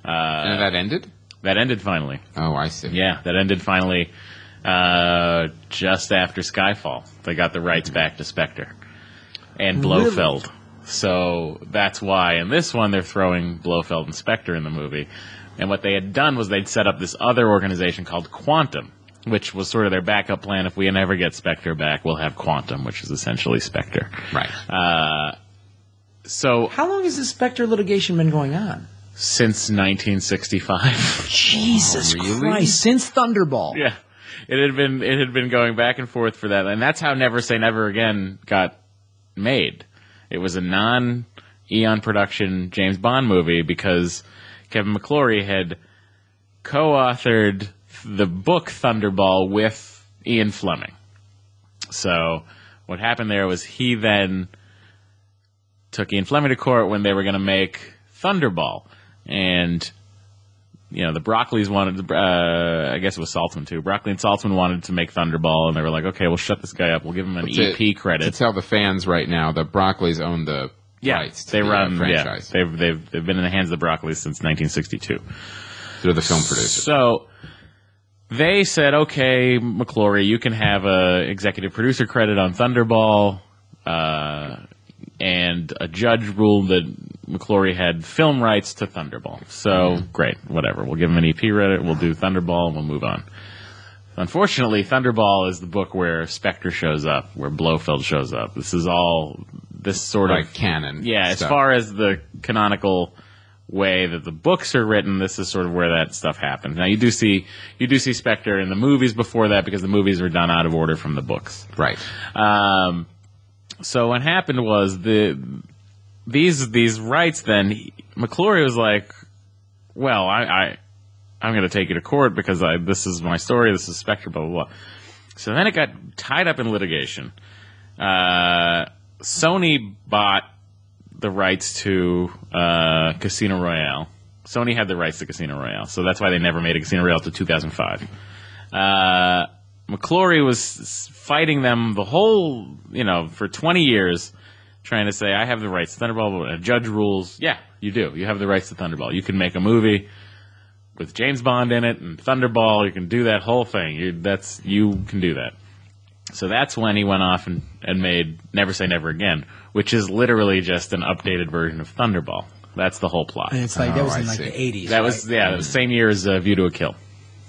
And that ended? That ended finally. Oh, I see. Yeah, that ended finally just after Skyfall. They got the rights back to Spectre and Blofeld. Really? So that's why in this one they're throwing Blofeld and Spectre in the movie. And what they had done was they'd set up this other organization called Quantum, which was sort of their backup plan. If we never get Spectre back, we'll have Quantum, which is essentially Spectre. Right. So how long has this Spectre litigation been going on? Since 1965. Jesus Christ! Since Thunderball. Yeah, it had been going back and forth for that, and that's how Never Say Never Again got made. It was a non-Eon production James Bond movie because Kevin McClory had co-authored the book Thunderball with Ian Fleming. So what happened there was he then took Ian Fleming to court when they were going to make Thunderball. And, you know, the Broccoli's wanted, I guess it was Saltzman too. Broccoli and Saltzman wanted to make Thunderball, and they were like, okay, we'll shut this guy up. We'll give him an EP credit. To tell the fans right now, the Broccoli's own the rights to the franchise. Yeah, they've been in the hands of the Broccoli's since 1962. They're the film producers. So they said, okay, McClory, you can have a executive producer credit on Thunderball, and a judge ruled that McClory had film rights to Thunderball. So, great, whatever. We'll give him an EP credit, we'll do Thunderball, and we'll move on. Unfortunately, Thunderball is the book where Spectre shows up, where Blofeld shows up. This is all this sort like of canon. Yeah, stuff. As far as the canonical way that the books are written, this is sort of where that stuff happens. Now, you do see Spectre in the movies before that because the movies were done out of order from the books. Right. So what happened was these rights. Then McClory was like, "Well, I'm going to take you to court because this is my story. This is Spectre, blah blah blah." So then it got tied up in litigation. Sony bought the rights to Casino Royale. Sony had the rights to Casino Royale, so that's why they never made a Casino Royale till 2005. McClory was fighting them the whole, for 20 years, trying to say, I have the rights to Thunderball. And a judge rules, yeah, you do. You have the rights to Thunderball. You can make a movie with James Bond in it and Thunderball. You can do that whole thing. You can do that. So that's when he went off and made Never Say Never Again, which is literally just an updated version of Thunderball. That's the whole plot. And it's like that was in the 80s. That was the same year as View to a Kill.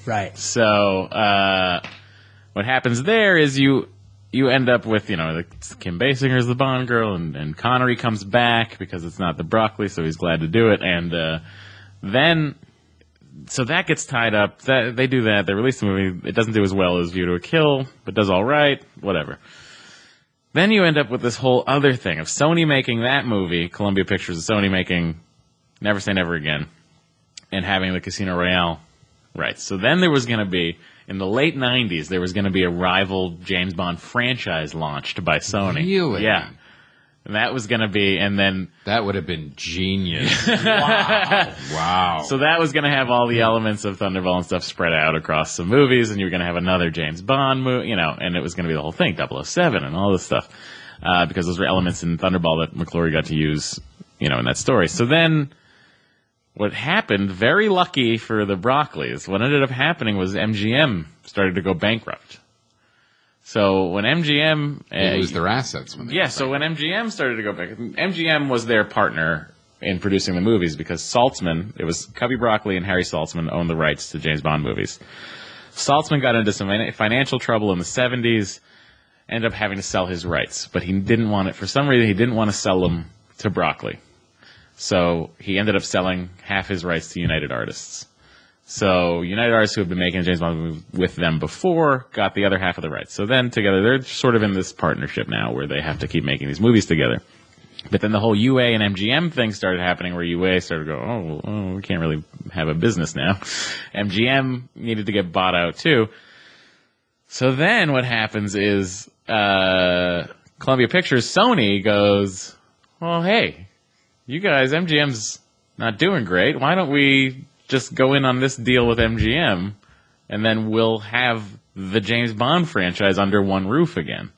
Right. So what happens there is you end up with Kim Basinger's the Bond girl, and Connery comes back because it's not the Broccoli, so he's glad to do it, and then. So that gets tied up. They do that. They release the movie. It doesn't do as well as View to a Kill, but does all right. Whatever. Then you end up with this whole other thing of Sony making that movie, Columbia Pictures, and Sony making Never Say Never Again, and having the Casino Royale rights. So then there was going to be, in the late 90s, there was going to be a rival James Bond franchise launched by Sony. Really? Yeah. And that was going to be, and then... That would have been genius. Wow. So that was going to have all the elements of Thunderball and stuff spread out across some movies, and you were going to have another James Bond movie, and it was going to be the whole thing, 007 and all this stuff, because those were elements in Thunderball that McClory got to use, in that story. So then, what happened, very lucky for the Broccoli's, what ended up happening was MGM started to go bankrupt. So when MGM... They lose their assets. When they so when MGM started to go back... MGM was their partner in producing the movies because Saltzman... It was Cubby Broccoli and Harry Saltzman owned the rights to James Bond movies. Saltzman got into some financial trouble in the 70s, ended up having to sell his rights. But he didn't want it... For some reason, he didn't want to sell them to Broccoli. So he ended up selling half his rights to United Artists. So United Artists, who have been making a James Bond movie with them before, got the other half of the rights. So then together, they're sort of in this partnership now where they have to keep making these movies together. But then the whole UA and MGM thing started happening where UA started to go, we can't really have a business now. MGM needed to get bought out too. So then what happens is Columbia Pictures, Sony goes, well, hey, you guys, MGM's not doing great. Why don't we just go in on this deal with MGM, and then we'll have the James Bond franchise under one roof again.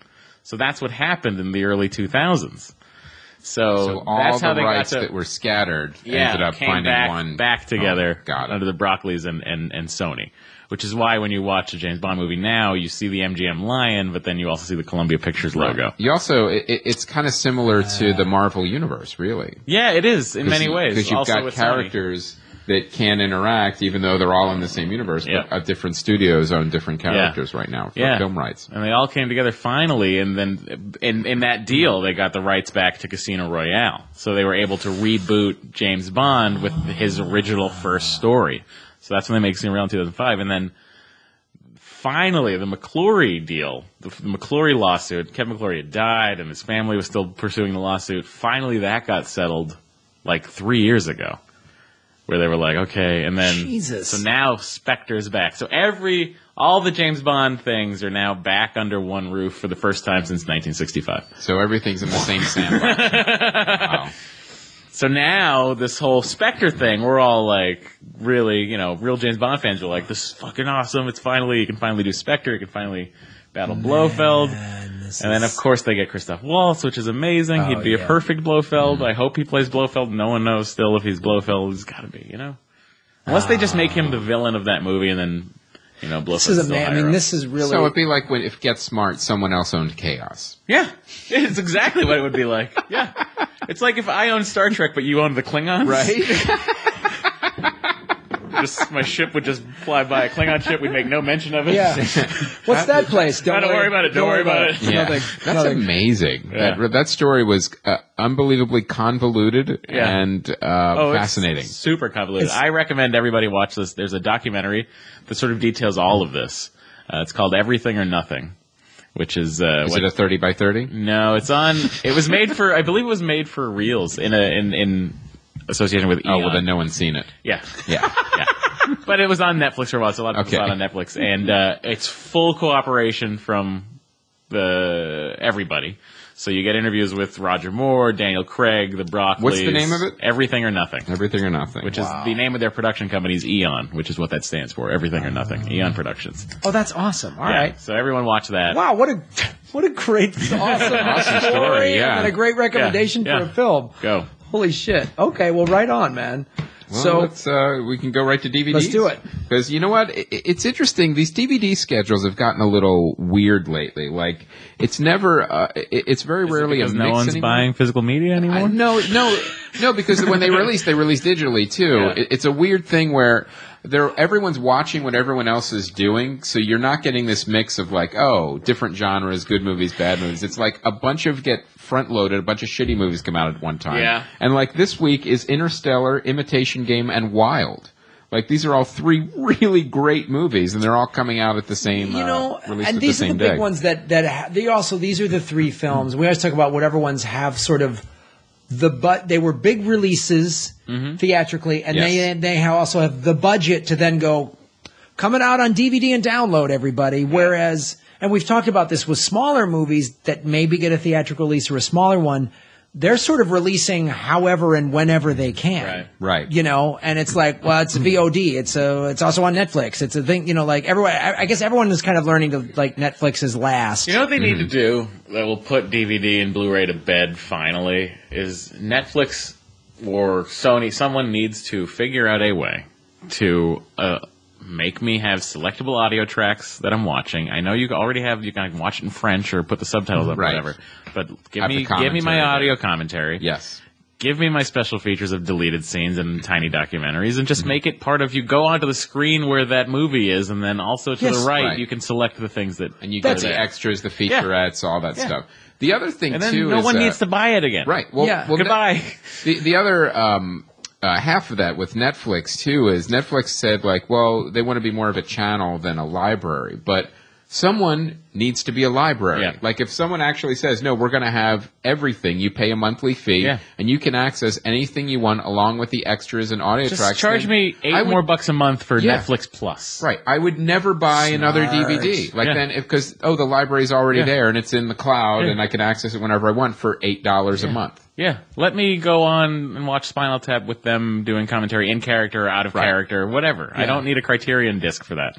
So that's what happened in the early 2000s. So all that's how the they rights got to, that were scattered ended up finding back together under the Broccoli's and Sony. Which is why when you watch a James Bond movie now, you see the MGM lion, but then you also see the Columbia Pictures logo. You also, it's kind of similar to the Marvel Universe, really. Yeah, it is in many ways. Because you've also got with characters that can interact, even though they're all in the same universe, but different studios own different characters right now for film rights. And they all came together finally, and then in that deal, they got the rights back to Casino Royale. So they were able to reboot James Bond with his original first story. So that's when they made Casino Royale in 2005. And then finally, the McClory deal, the McClory lawsuit, Kevin McClory had died and his family was still pursuing the lawsuit. Finally, that got settled like 3 years ago, where they were like, okay, and then so now Spectre's back. So all the James Bond things are now back under one roof for the first time since 1965. So everything's in the same sandbox. Wow. So now, this whole Spectre thing, we're all like, really, real James Bond fans are like, this is fucking awesome. You can finally do Spectre. You can finally battle Blofeld. And then, of course, they get Christoph Waltz, which is amazing. He'd be a perfect Blofeld. I hope he plays Blofeld. No one knows still if he's Blofeld. He's got to be, Unless they just make him the villain of that movie and then, Blofeld. This is really... So it'd be like if Get Smart, someone else owned Chaos. Yeah. It's exactly what it would be like. Yeah. It's like if I owned Star Trek, but you owned the Klingons. Right? My ship would just fly by a Klingon ship. We'd make no mention of it. Yeah. What's that place? Don't worry about it. Don't worry about it. Yeah. That's amazing. Yeah. That story was unbelievably convoluted and fascinating. It's super convoluted. I recommend everybody watch this. There's a documentary that sort of details all of this. It's called Everything or Nothing. Which is it a 30 by 30? No, it's on. It was made for. I believe it was made for Reels in association with Eon. Oh, well then no one's seen it. Yeah. But it was on Netflix for a while, so a lot of people saw it on Netflix, and it's full cooperation from everybody. So you get interviews with Roger Moore, Daniel Craig, the Broccoli's. What's the name of it? Everything or Nothing. Everything or Nothing. Which is the name of their production company is Eon, which is what that stands for. Everything or Nothing. Eon Productions. Oh, that's awesome. All right. So everyone watch that. Wow, what a great, awesome story. Yeah. And a great recommendation for a film. Go. Holy shit. Okay, well, right on, man. Well, we can go right to DVDs. Let's do it. Because you know what? It's interesting. These DVD schedules have gotten a little weird lately. Like, it's never, it's very rarely a mix no one's anymore. Buying physical media anymore? No, because when they release digitally too. Yeah. It's a weird thing where everyone's watching what everyone else is doing, so you're not getting this mix of like, different genres, good movies, bad movies. It's like a bunch of get front-loaded, a bunch of shitty movies come out at one time. Yeah. And like this week is Interstellar, Imitation Game, and Wild. Like these are all three really great movies, and they're all coming out at the same released and at these the are same the big day. ones these are the three films. We always talk about whatever ones have sort of they were big releases theatrically, and they also have the budget to then go coming out on DVD and download, everybody. Whereas, and we've talked about this with smaller movies that maybe get a theatrical release or a smaller one, they're sort of releasing however and whenever they can. Right. And it's like, well, it's a VOD. It's also on Netflix. It's a thing, like everyone, I guess everyone is kind of learning to like Netflix is last. You know what they need to do that will put DVD and Blu-ray to bed finally is Netflix or Sony, someone needs to figure out a way to, make me have selectable audio tracks that I'm watching. I know you can watch it in French or put the subtitles up, whatever. But give me my audio commentary. Yes. Give me my special features of deleted scenes and tiny documentaries, and just make it part of. You go onto the screen where that movie is, and then also to the right, you can select the things that. And you get the extras, the featurettes, all that stuff. The other thing, and then too, no one needs to buy it again. Right. Well, goodbye. The other half of that with Netflix, too, is Netflix said, like, well, they want to be more of a channel than a library. But someone needs to be a library. Yeah. Like, if someone actually says, no, we're going to have everything, you pay a monthly fee, and you can access anything you want along with the extras and audio tracks. Just charge me $8 more a month for Netflix Plus. Right. I would never buy another DVD. Like then, because, the library's already there and it's in the cloud and I can access it whenever I want for $8 a month. Yeah. Let me go on and watch Spinal Tap with them doing commentary in character or out of character, whatever. I don't need a Criterion disc for that.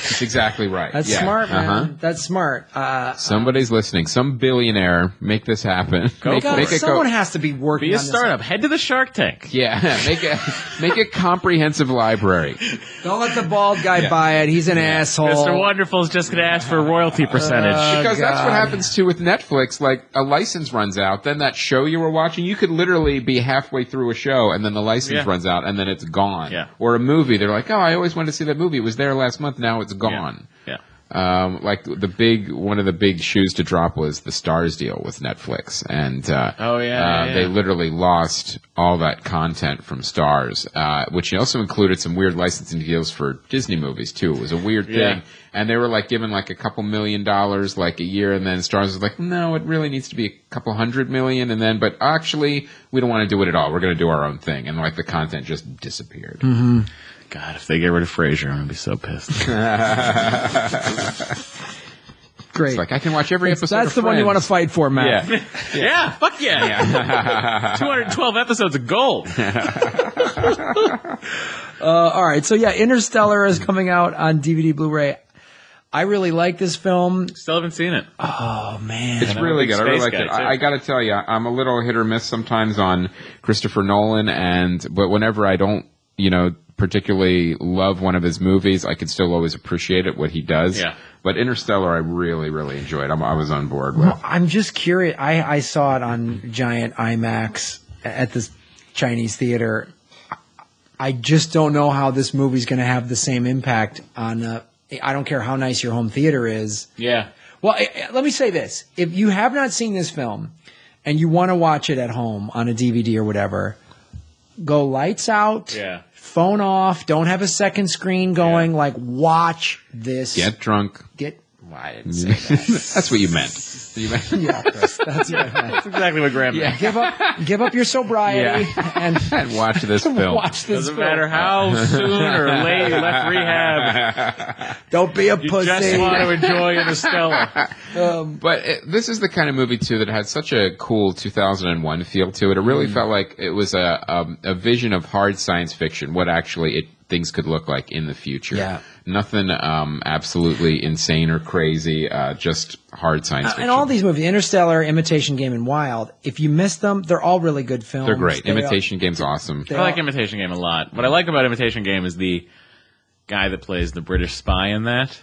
That's exactly right. That's smart, man. That's smart. Somebody's listening. Some billionaire, make this happen. Someone has to be working. Be a startup. Head to the Shark Tank. Yeah, make a comprehensive library. Don't let the bald guy buy it. He's an asshole. Mr. Wonderful's just going to ask for a royalty percentage. Because that's what happens too with Netflix. Like a license runs out, then that show you were watching, you could literally be halfway through a show, and then the license runs out, and then it's gone. Yeah. Or a movie, they're like, oh, I always wanted to see that movie. It was there last month. Now it's gone. Yeah. Like one of the big shoes to drop was the Stars deal with Netflix, and they literally lost all that content from Stars, which also included some weird licensing deals for Disney movies too. It was a weird thing, and they were like given like a couple $1 million like a year, and then Stars was like, no, it really needs to be a couple $100 million, and then but actually we don't want to do it at all. We're going to do our own thing, and like the content just disappeared. Mm-hmm. God, if they get rid of Frasier, I'm going to be so pissed. Great. It's like, I can watch every episode That's of the Friends. one you want to fight for, Matt. Yeah. Fuck yeah. 212 episodes of gold. All right. So, Interstellar is coming out on DVD, Blu-ray. I really like this film. Still haven't seen it. Oh, man. It's really good. I really like it. I got to tell you, I'm a little hit or miss sometimes on Christopher Nolan, but whenever I don't, particularly love one of his movies, I can still always appreciate it, what he does. Yeah. But Interstellar, I really, really enjoyed. I was on board with. Well, I'm just curious. I saw it on giant IMAX at this Chinese theater. I just don't know how this movie's going to have the same impact on. I don't care how nice your home theater is. Yeah. Well, let me say this: if you have not seen this film and you want to watch it at home on a DVD or whatever, go lights out. Yeah. Phone off. Don't have a second screen going. Like, watch this. Get drunk. Well, I didn't say that. That's what you meant. Yeah, Chris. That's what I meant. That's exactly what Graham meant. Give up your sobriety and watch this film. Doesn't matter how soon or late you left rehab. Don't be a you pussy. Just want to enjoy Interstellar. This is the kind of movie too that had such a cool 2001 feel to it. It really felt like it was a vision of hard science fiction. What actually things could look like in the future. Yeah. Nothing absolutely insane or crazy, just hard science fiction. And all these movies, Interstellar, Imitation Game, and Wild, if you miss them, they're all really good films. They're great. Imitation Game's awesome. I like Imitation Game a lot. What I like about Imitation Game is the guy that plays the British spy in that.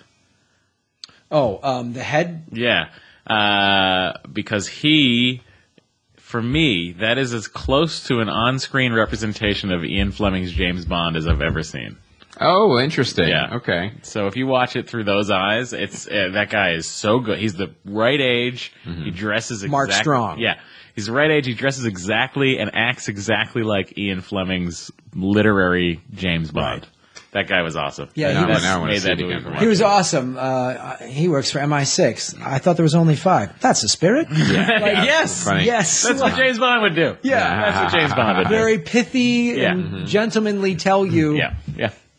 Oh, the head? Yeah. Because for me, that is as close to an on-screen representation of Ian Fleming's James Bond as I've ever seen. Oh, interesting. Yeah. Okay. So if you watch it through those eyes, it's that guy is so good. He's the right age. Mm-hmm. He dresses exactly. Mark Strong. Yeah. He's the right age. He dresses exactly and acts exactly like Ian Fleming's literary James Bond. Right. That guy was awesome. Yeah, he was awesome. He works for MI6. I thought there was only 5. That's a spirit. Yeah. Yes. That's what James Bond would do. Yeah. That's what James Bond would do. Very pithy and gentlemanly tell you.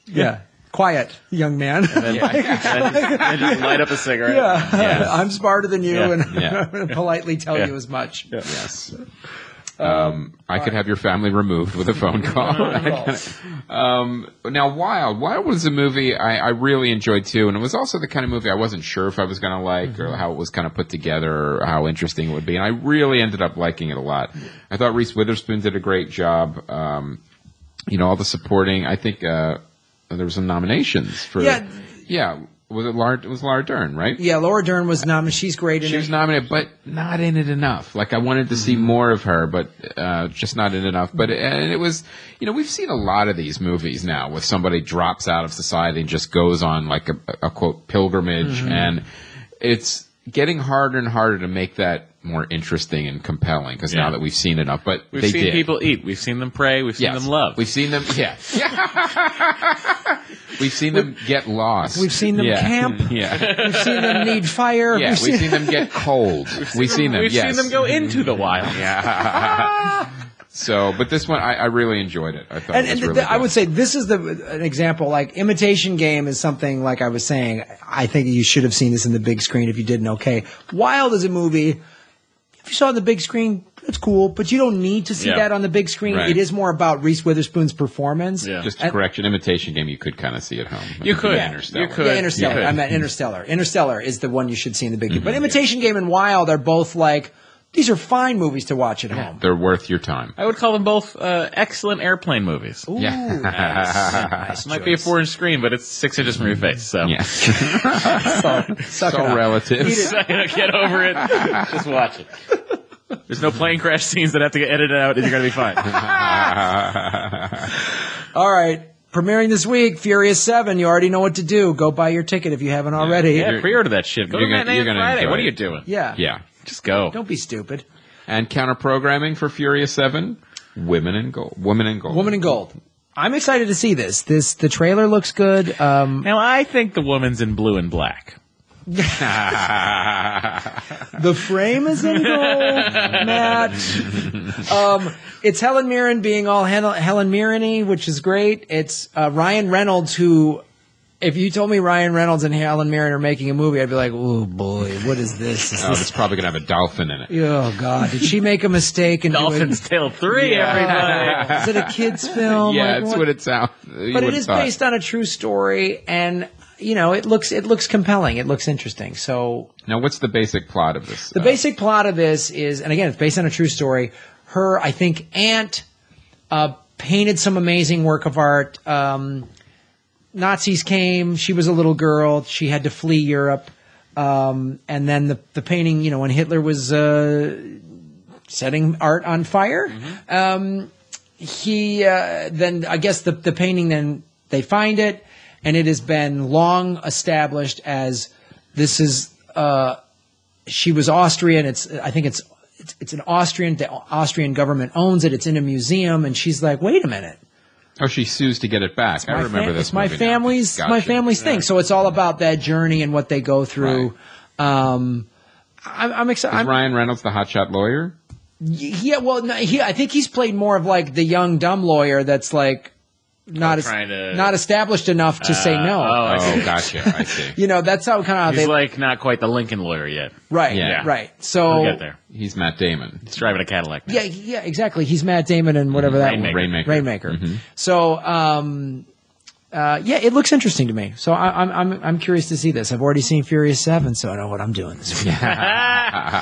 Yeah. Quiet, young man. And then, and just light up a cigarette. Yeah. I'm smarter than you, and I'm going to politely tell you as much. Yeah. Yes. I could have your family removed with a phone call. Now, Wild was a movie I really enjoyed too, and it was also the kind of movie I wasn't sure if I was going to like or how it was kind of put together or how interesting it would be, and I really ended up liking it a lot. I thought Reese Witherspoon did a great job. All the supporting. I think there were some nominations for. Yeah. Was Laura Dern, right? Yeah, Laura Dern was nominated. She's great in it. She was nominated, but not in it enough. Like, I wanted to see more of her, but just not in enough. But and it was, we've seen a lot of these movies now where somebody drops out of society and just goes on, like, a quote, pilgrimage. And it's getting harder and harder to make that more interesting and compelling because now that we've seen enough. But we've seen people eat. We've seen them pray. We've seen them love. We've seen them, We've seen them get lost. We've seen them camp. We've seen them need fire. Yeah, we've seen them get cold. We've seen them go into the wild. Yeah. So, but this one, I really enjoyed it. I thought it was really good. I would say this is an example. Like, Imitation Game is something, like I was saying, I think you should have seen this in the big screen if you didn't. Okay. Wild is a movie. if you saw it on the big screen, it's cool, but you don't need to see that on the big screen. Right. It is more about Reese Witherspoon's performance. Yeah. Just a correction, Imitation Game you could kind of see at home. You could. Interstellar. You could. Yeah, Interstellar. I meant Interstellar. Interstellar is the one you should see in the big screen. But Imitation Game and Wild are both like, these are fine movies to watch at home. They're worth your time. I would call them both excellent airplane movies. Ooh, Yeah. nice Might be a 4-inch screen, but it's 6 inches from your face. So Yeah. Suck So it up. relative. get over it. Just watch it. There's no plane crash scenes that have to get edited out, and you're going to be fine. All right. Premiering this week, Furious 7. You already know what to do. Go buy your ticket if you haven't already. Yeah, pre-order that shit. Go to Matinee on Friday. enjoy What are it. you doing? Yeah. Yeah. Just go. Don't be stupid. And counter-programming for Furious 7, Women in Gold. Woman in Gold. Woman in Gold. I'm excited to see this. The trailer looks good. Now, I think the woman's in blue and black. The frame is in gold, Matt. It's Helen Mirren being all Helen Mirren-y, which is great. It's Ryan Reynolds, who, if you told me Ryan Reynolds and Helen Mirren are making a movie, I'd be like, oh boy, what is this? It's probably going to have a dolphin in it. Oh God, did she make a mistake? And Dolphin's Tale 3, everybody. Is it a kid's film? Yeah, Like, that's what it sounds. But it is based on a true story, and you know, it looks compelling. It looks interesting. So Now, what's the basic plot of this? the basic plot of this is, and again, it's based on a true story. Her, I think, aunt painted some amazing work of art. Nazis came. She was a little girl. She had to flee Europe. And then the painting, you know, when Hitler was setting art on fire, he then I guess the painting, then they find it, and it has been long established as this is she was Austrian. I think it's an Austrian. The Austrian government owns it. It's in a museum, and she's like, wait a minute. Oh, she sues to get it back. I remember this. It's my movie now. family's Gotcha. my family's thing. So it's all about that journey and what they go through. I'm excited. Is Ryan Reynolds the hotshot lawyer? Yeah, well, no, I think he's played more of like the young dumb lawyer that's like not established enough to say no. Oh, gotcha. I see. You know, that's how kind of He's like not quite the Lincoln lawyer yet. right, Yeah. right. So We'll get there. He's Matt Damon. He's driving a Cadillac now. yeah, exactly. He's Matt Damon and whatever that Rainmaker. Rainmaker. So, yeah, it looks interesting to me. So I'm curious to see this. I've already seen Furious 7, so I know what I'm doing this week.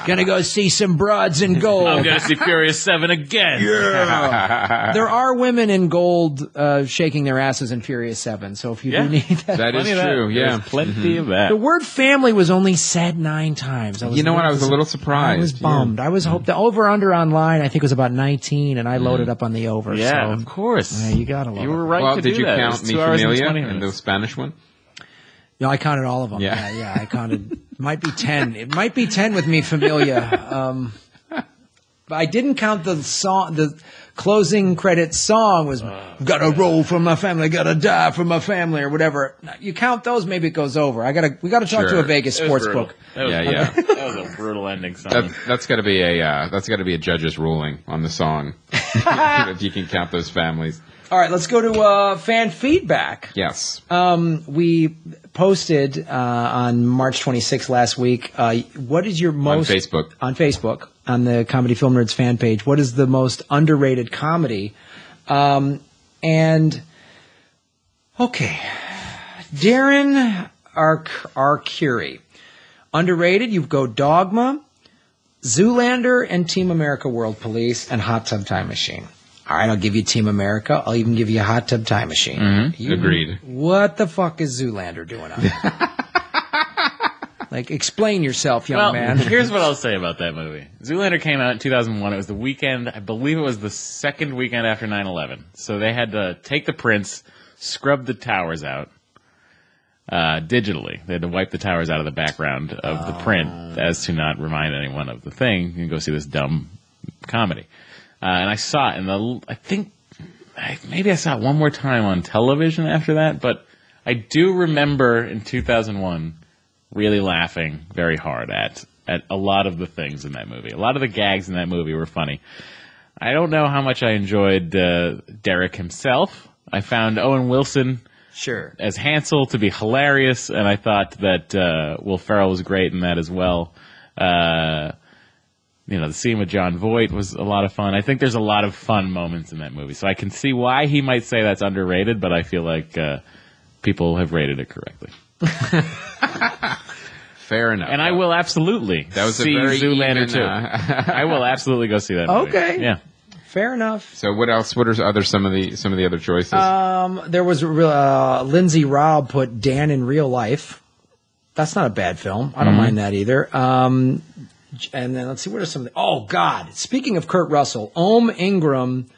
Gonna go see some broads in gold. I'm going to see Furious 7 again. There are women in gold shaking their asses in Furious 7, so if you do need that. That is Plenty of that. true, yeah. There's plenty of that. The word family was only said 9 times. You know what? I was a little surprised. I was bummed. I was hoping the over-under online, I think, was about 19, and I loaded up on the over. Yeah, so, of course. you gotta love You were it. right Well, to did do you that. count It's Mi 2 hours and Familia 20 in the minutes. Spanish one? No, I counted all of them. Yeah. Yeah, I counted. Might be 10. It might be 10 with Mi Familia. But I didn't count the song. The closing credits song was "Gotta roll for my family, gotta die for my family" or whatever. You count those, maybe it goes over. We gotta talk to Sure. a Vegas It was sports brutal. book. That was, Yeah. That was a brutal ending song. That's got to be a judge's ruling on the song. If you can count those families. All right, let's go to fan feedback. Yes. We posted on March 26th last week. What is your most on Facebook on the Comedy Film Nerds fan page? What is the most underrated comedy? And okay, Darren Arcuri. Underrated. You go Dogma, Zoolander, and Team America: World Police, and Hot Tub Time Machine. All right, I'll give you Team America. I'll even give you Hot Tub Time Machine. Agreed. What the fuck is Zoolander doing on there? Like, explain yourself, young man. Here's what I'll say about that movie. Zoolander came out in 2001. It was the weekend, I believe it was the second weekend after 9/11. So they had to take the prints, scrub the towers out digitally. They had to wipe the towers out of the background of the print as to not remind anyone of the thing. You can go see this dumb comedy. And I saw it, and I think maybe I saw it one more time on television after that, but I do remember in 2001 really laughing very hard at a lot of the things in that movie. A lot of the gags in that movie were funny. I don't know how much I enjoyed Derek himself. I found Owen Wilson as Hansel to be hilarious, and I thought that Will Ferrell was great in that as well. the scene with John Voight was a lot of fun. I think there's a lot of fun moments in that movie. So I can see why he might say that's underrated, but I feel like people have rated it correctly. Fair enough. And I will absolutely see Zoolander 2. I will absolutely go see that movie. Okay. Yeah. Fair enough. So what else? What are some of the other choices? There was Lindsay Raub put Dan in Real Life. That's not a bad film. I don't mind that either. And then let's see, what are some of the... Oh, God. Speaking of Kurt Russell, Ohm Ingram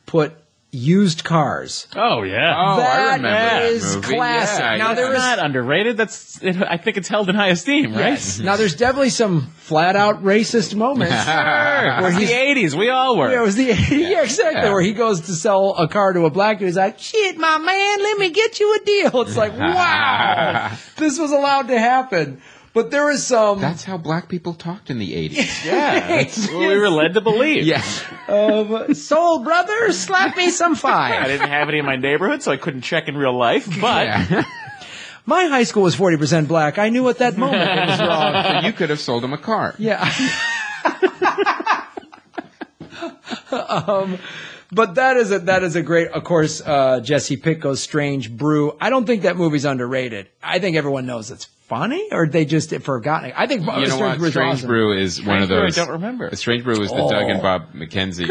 put Used Cars. Oh, yeah. Oh, I remember that that is movie. classic. Yeah, now, It's not underrated. I think it's held in high esteem, right? Yes. Now, there's definitely some flat-out racist moments. Sure. It was the 80s. We all were. Yeah, it was the yeah, exactly. Yeah. Where he goes to sell a car to a black dude. He's like, "Shit, my man, let me get you a deal." It's like, wow, this was allowed to happen. But there is some. That's how black people talked in the 80s. Yeah, that's what we were led to believe. Yeah. Soul brother, slap me some I five. didn't have any in my neighborhood, so I couldn't check in real life. But My high school was 40% black. I knew at that moment it was wrong. So you could have sold him a car. Yeah. But that is a great, of course, Jesse Pico's Strange Brew. I don't think that movie's underrated. I think everyone knows it's funny, or they just have forgotten it. I think You know Strange what? Brew's Strange awesome. Brew is one of those. I don't remember. Strange Brew is the Doug and Bob McKenzie.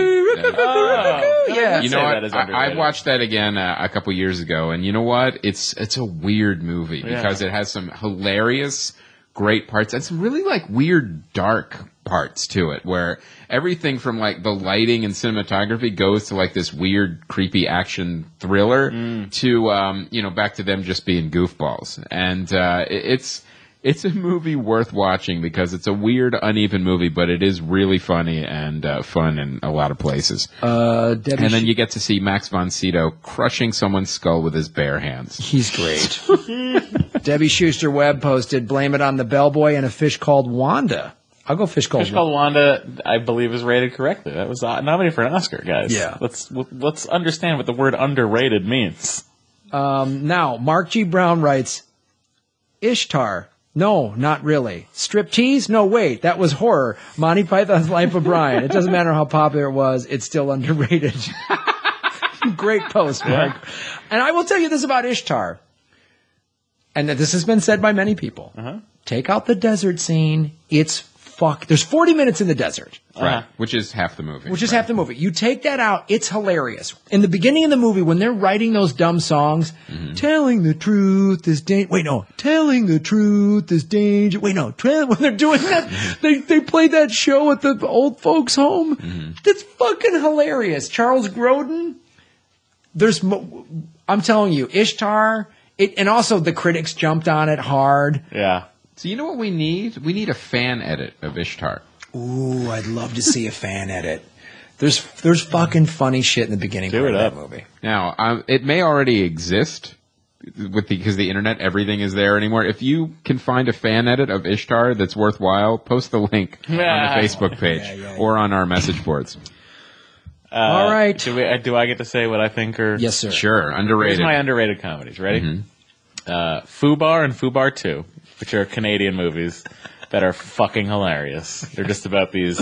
Yeah. You know Say what? that is I underrated. watched that again a couple years ago, and you know what? It's a weird movie because it has some hilarious, great parts and some really like weird, dark parts to it, where everything from like the lighting and cinematography goes to like this weird, creepy action thriller to back to them just being goofballs, and it's a movie worth watching because it's a weird, uneven movie, but it is really funny and fun in a lot of places. And then you get to see Max von Sydow crushing someone's skull with his bare hands. He's great. Debbie Schuster Webb posted, "Blame it on the bellboy and a fish called Wanda." I'll go Fish Called Fish Called Wanda, I believe, is rated correctly. That was nominated for an Oscar, guys. Yeah. Let's understand what the word underrated means. Now, Mark G. Brown writes, Ishtar. No, not really. Striptease? No, wait, that was horror. Monty Python's Life of Brian. It doesn't matter how popular it was, it's still underrated. Great post, Mark. And I will tell you this about Ishtar, and this has been said by many people. Take out the desert scene. There's 40 minutes in the desert. Right. Which is half the movie. Half the movie. You take that out, it's hilarious. In the beginning of the movie, when they're writing those dumb songs, telling the truth is telling the truth is danger. When they're doing that, they play that show at the old folks' home. That's fucking hilarious. Charles Grodin, I'm telling you, Ishtar, and also the critics jumped on it hard. Yeah. So you know what we need? We need a fan edit of Ishtar. Ooh, I'd love to see a fan edit. There's fucking funny shit in the beginning part of that movie. Now, it may already exist because the internet, everything is there anymore. If you can find a fan edit of Ishtar that's worthwhile, post the link on the Facebook page or on our message boards. All right. Do I get to say what I think are... Yes, sir. Sure. Underrated. Here's my underrated comedies. Ready? Fubar and Fubar 2, which are Canadian movies that are fucking hilarious. They're just about these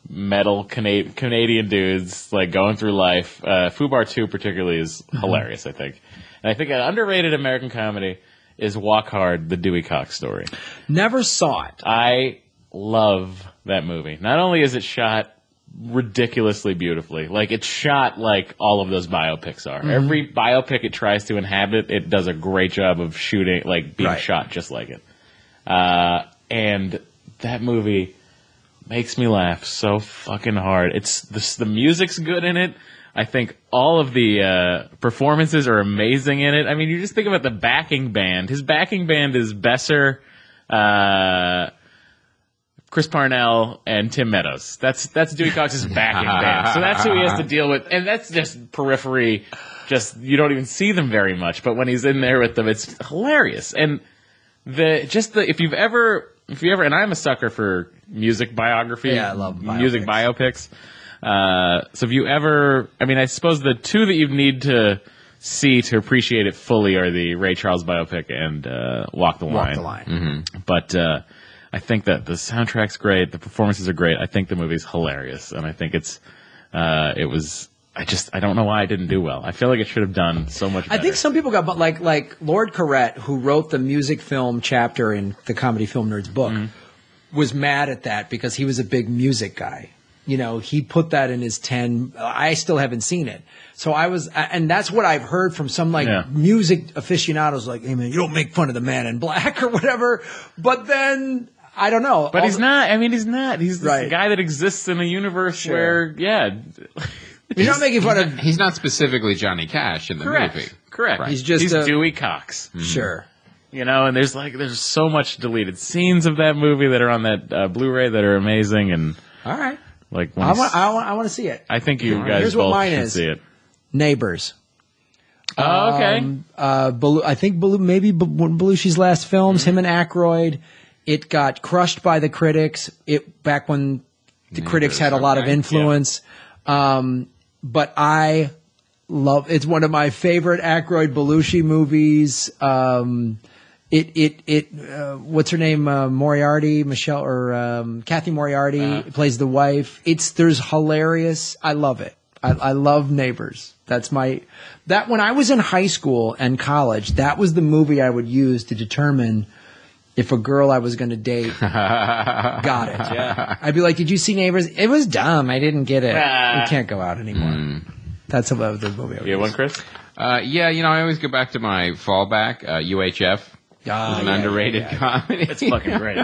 metal Canadian dudes like going through life. Fubar 2 particularly is hilarious, I think. And I think an underrated American comedy is Walk Hard, the Dewey Cox story. Never saw it. I love that movie. Not only is it shot ridiculously beautifully, like it's shot like all of those biopics are. Every biopic it tries to inhabit, it does a great job of shooting, like being shot just like it. And that movie makes me laugh so fucking hard. The music's good in it. I think all of the performances are amazing in it. I mean, you just think about the backing band. His backing band is Besser, Chris Parnell, and Tim Meadows. That's Dewey Cox's backing band. So that's who he has to deal with. And that's just periphery. Just, you don't even see them very much. But when he's in there with them, it's hilarious. And if you've ever, and I'm a sucker for music biography. Yeah, I love music biopics. So if you ever, I suppose the two that you need to see to appreciate it fully are the Ray Charles biopic and Walk the Line. Walk the Line. But I think that the soundtrack's great, the performances are great. I think the movie's hilarious, and I think I don't know why I didn't do well. I feel like it should have done so much better. I think some people got, but like Lord Corrett, who wrote the music film chapter in the Comedy Film Nerds book, was mad at that because he was a big music guy. You know, he put that in his 10. I still haven't seen it. So and that's what I've heard from some music aficionados, like, hey man, you don't make fun of the Man in Black or whatever. But then, I don't know. But he's not. I mean, he's not. He's this guy that exists in a universe where, You're not making fun of... He's not specifically Johnny Cash in the movie. Correct. Right. He's Dewey Cox. Sure. You know, and there's so much deleted scenes of that movie that are on that Blu-ray that are amazing. And all right. Like, I want to see it. I think you guys both should see it. Neighbors. Oh, okay. I think maybe one of Belushi's last films, him and Aykroyd. It got crushed by the critics. Back when the critics had a lot of influence. Yeah. But I love. It's one of my favorite Aykroyd Belushi movies. What's her name? Moriarty, Michelle, or Kathy Moriarty plays the wife. There's hilarious. I love it. I love Neighbors. That when I was in high school and college, that was the movie I would use to determine if a girl I was going to date got it. Yeah. I'd be like, did you see Neighbors? It was dumb. I didn't get it. We can't go out anymore. That's the movie I would use. One, Chris? Yeah, I always go back to my fallback, UHF. It was an underrated comedy. It's fucking great.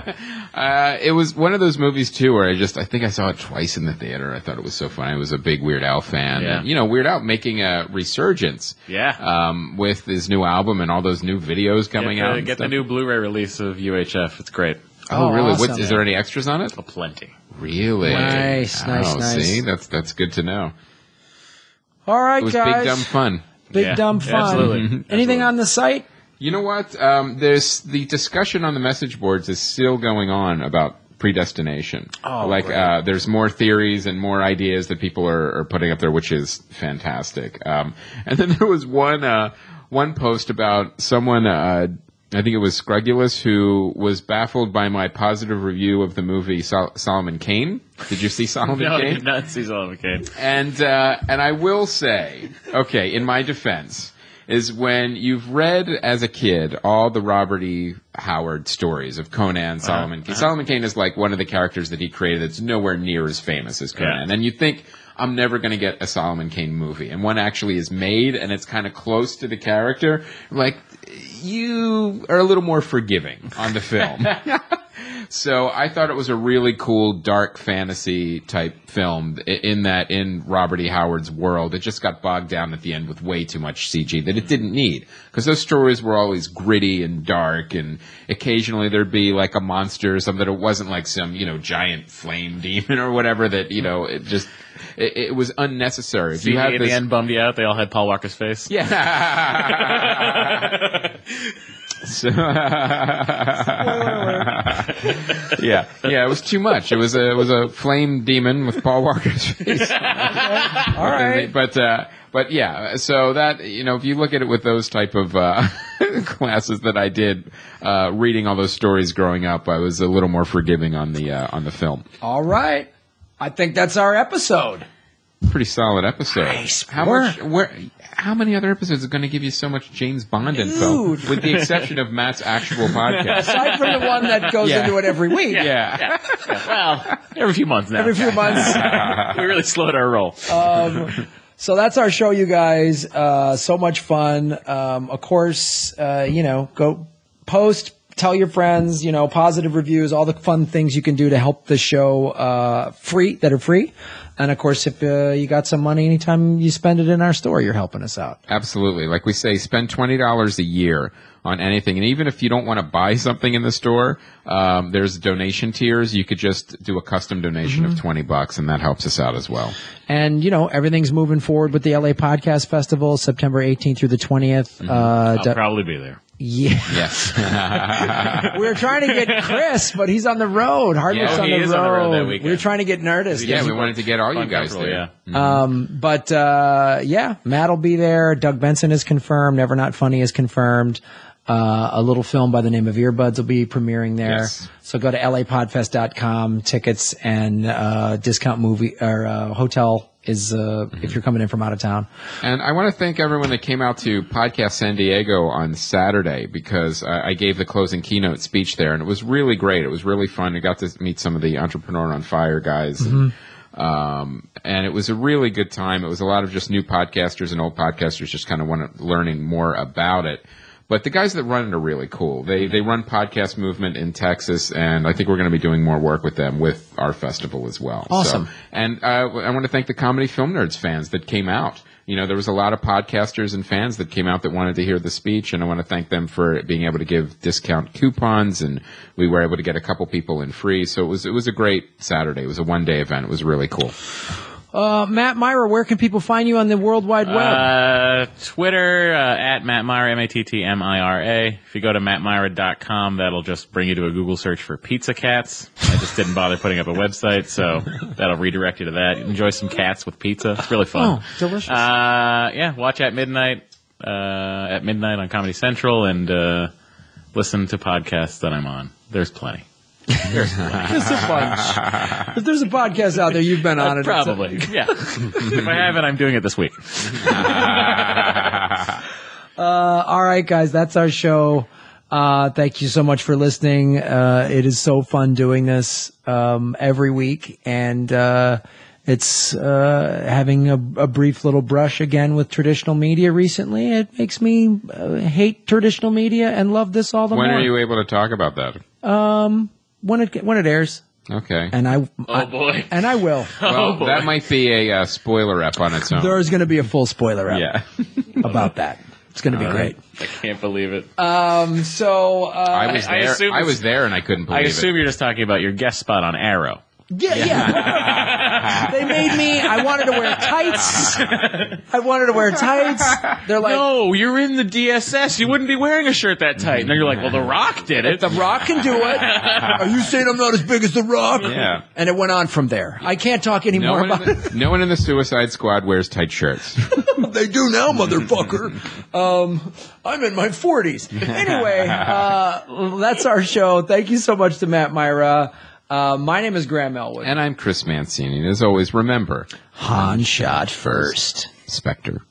It was one of those movies, too, where I think I saw it twice in the theater. I thought it was so funny. I was a big Weird Al fan. Yeah. And, Weird Al making a resurgence with his new album and all those new videos coming out. Get the new Blu-ray release of UHF. It's great. Oh, really? Awesome. Is there any extras on it? Oh, plenty. Really? Nice. See, that's good to know. All right, it was guys. big, dumb fun. Big, dumb fun. Absolutely. Anything on the site? You know what? There's the discussion on the message boards is still going on about predestination. Oh, there's more theories and more ideas that people are putting up there, which is fantastic. And then there was one post about someone, I think it was Scrugulus, who was baffled by my positive review of the movie Solomon Kane. Did you see Solomon Kane? No, I did not see Solomon Kane. And I will say, okay, in my defense, is when you've read as a kid all the Robert E. Howard stories of Conan, Solomon Kane. Solomon Kane is like one of the characters that he created that's nowhere near as famous as Conan. Yeah. And you think, I'm never going to get a Solomon Kane movie. And one actually is made, and it's kind of close to the character. Like, you are a little more forgiving on the film. So I thought it was a really cool, dark fantasy type film in Robert E. Howard's world. It just got bogged down at the end with way too much CG that it didn't need. Because those stories were always gritty and dark, and occasionally there'd be like a monster or something. It wasn't like some, giant flame demon or whatever that, it was unnecessary. See, at the end bummed you out? They all had Paul Walker's face? Yeah. So, yeah, it was too much. It was a flame demon with Paul Walker's face. All right, but yeah. So that if you look at it with those type of classes that I did, reading all those stories growing up, I was a little more forgiving on the film. All right, I think that's our episode. Pretty solid episode. Nice. How many other episodes are going to give you so much James Bond info? With the exception of Matt's actual podcast. Aside from the one that goes into it every week. Yeah. Well, every few months now. Every few months. We really slowed our roll. So that's our show, you guys. So much fun. Of course, go post, tell your friends, positive reviews, all the fun things you can do to help the show free. And, of course, if you got some money, anytime you spend it in our store, you're helping us out. Absolutely. Like we say, spend $20 a year on anything. And even if you don't want to buy something in the store, there's donation tiers. You could just do a custom donation of $20, and that helps us out as well. And, everything's moving forward with the LA Podcast Festival, September 18th through the 20th. I'll probably be there. Yeah. Yes. We're trying to get Chris, but he's on the road. Hardwick's on the road. On the road that weekend. We're trying to get Nerdist. Yeah, we wanted to get all you guys there. Yeah. Matt will be there. Doug Benson is confirmed. Never Not Funny is confirmed. A little film by the name of Earbuds will be premiering there. Yes. So go to lapodfest.com. Tickets and discount movie or hotel is if you're coming in from out of town. And I want to thank everyone that came out to Podcast San Diego on Saturday, because I gave the closing keynote speech there, and it was really great. It was really fun. I got to meet some of the Entrepreneur on Fire guys. And it was a really good time. It was a lot of just new podcasters and old podcasters just kind of learning more about it. But the guys that run it are really cool. They run Podcast Movement in Texas, and I think we're going to be doing more work with them with our festival as well. Awesome. So, and I want to thank the Comedy Film Nerds fans that came out. You know, there was a lot of podcasters and fans that came out that wanted to hear the speech, and I want to thank them for being able to give discount coupons, and we were able to get a couple people in free. So it was a great Saturday. It was a one-day event. It was really cool. Matt Myra, where can people find you on the World Wide Web? Twitter, at Matt Myra, MATTMIRA. If you go to mattmyra.com, that'll just bring you to a Google search for Pizza Cats. I just didn't bother putting up a website, so that'll redirect you to that. Enjoy some cats with pizza. It's really fun. Oh, delicious. Yeah, watch at midnight on Comedy Central, and listen to podcasts that I'm on. There's plenty. There's a bunch. If there's a podcast out there, you've been on it. Probably. Yeah. If I haven't, I'm doing it this week. All right, guys, that's our show. Thank you so much for listening. It is so fun doing this every week, and it's having a brief little brush again with traditional media recently. It makes me hate traditional media and love this all the more. When are you able to talk about that? When it airs. Okay. And I boy. And I will. Well, that might be a spoiler ep on its own. There's going to be a full spoiler ep Yeah. about that. It's going to be great. I can't believe it. I was there and I couldn't believe it. I assume you're just talking about your guest spot on Arrow. Yeah. They made me. I wanted to wear tights. They're like, no, you're in the DSS. You wouldn't be wearing a shirt that tight. And then you're like, well, The Rock did it. The Rock can do it. Are you saying I'm not as big as The Rock? Yeah. And it went on from there. I can't talk anymore about it. No one in the Suicide Squad wears tight shirts. They do now, motherfucker. I'm in my 40s. Anyway, that's our show. Thank you so much to Matt Myra. My name is Graham Elwood. And I'm Chris Mancini. And as always, remember, Han shot first. Spectre.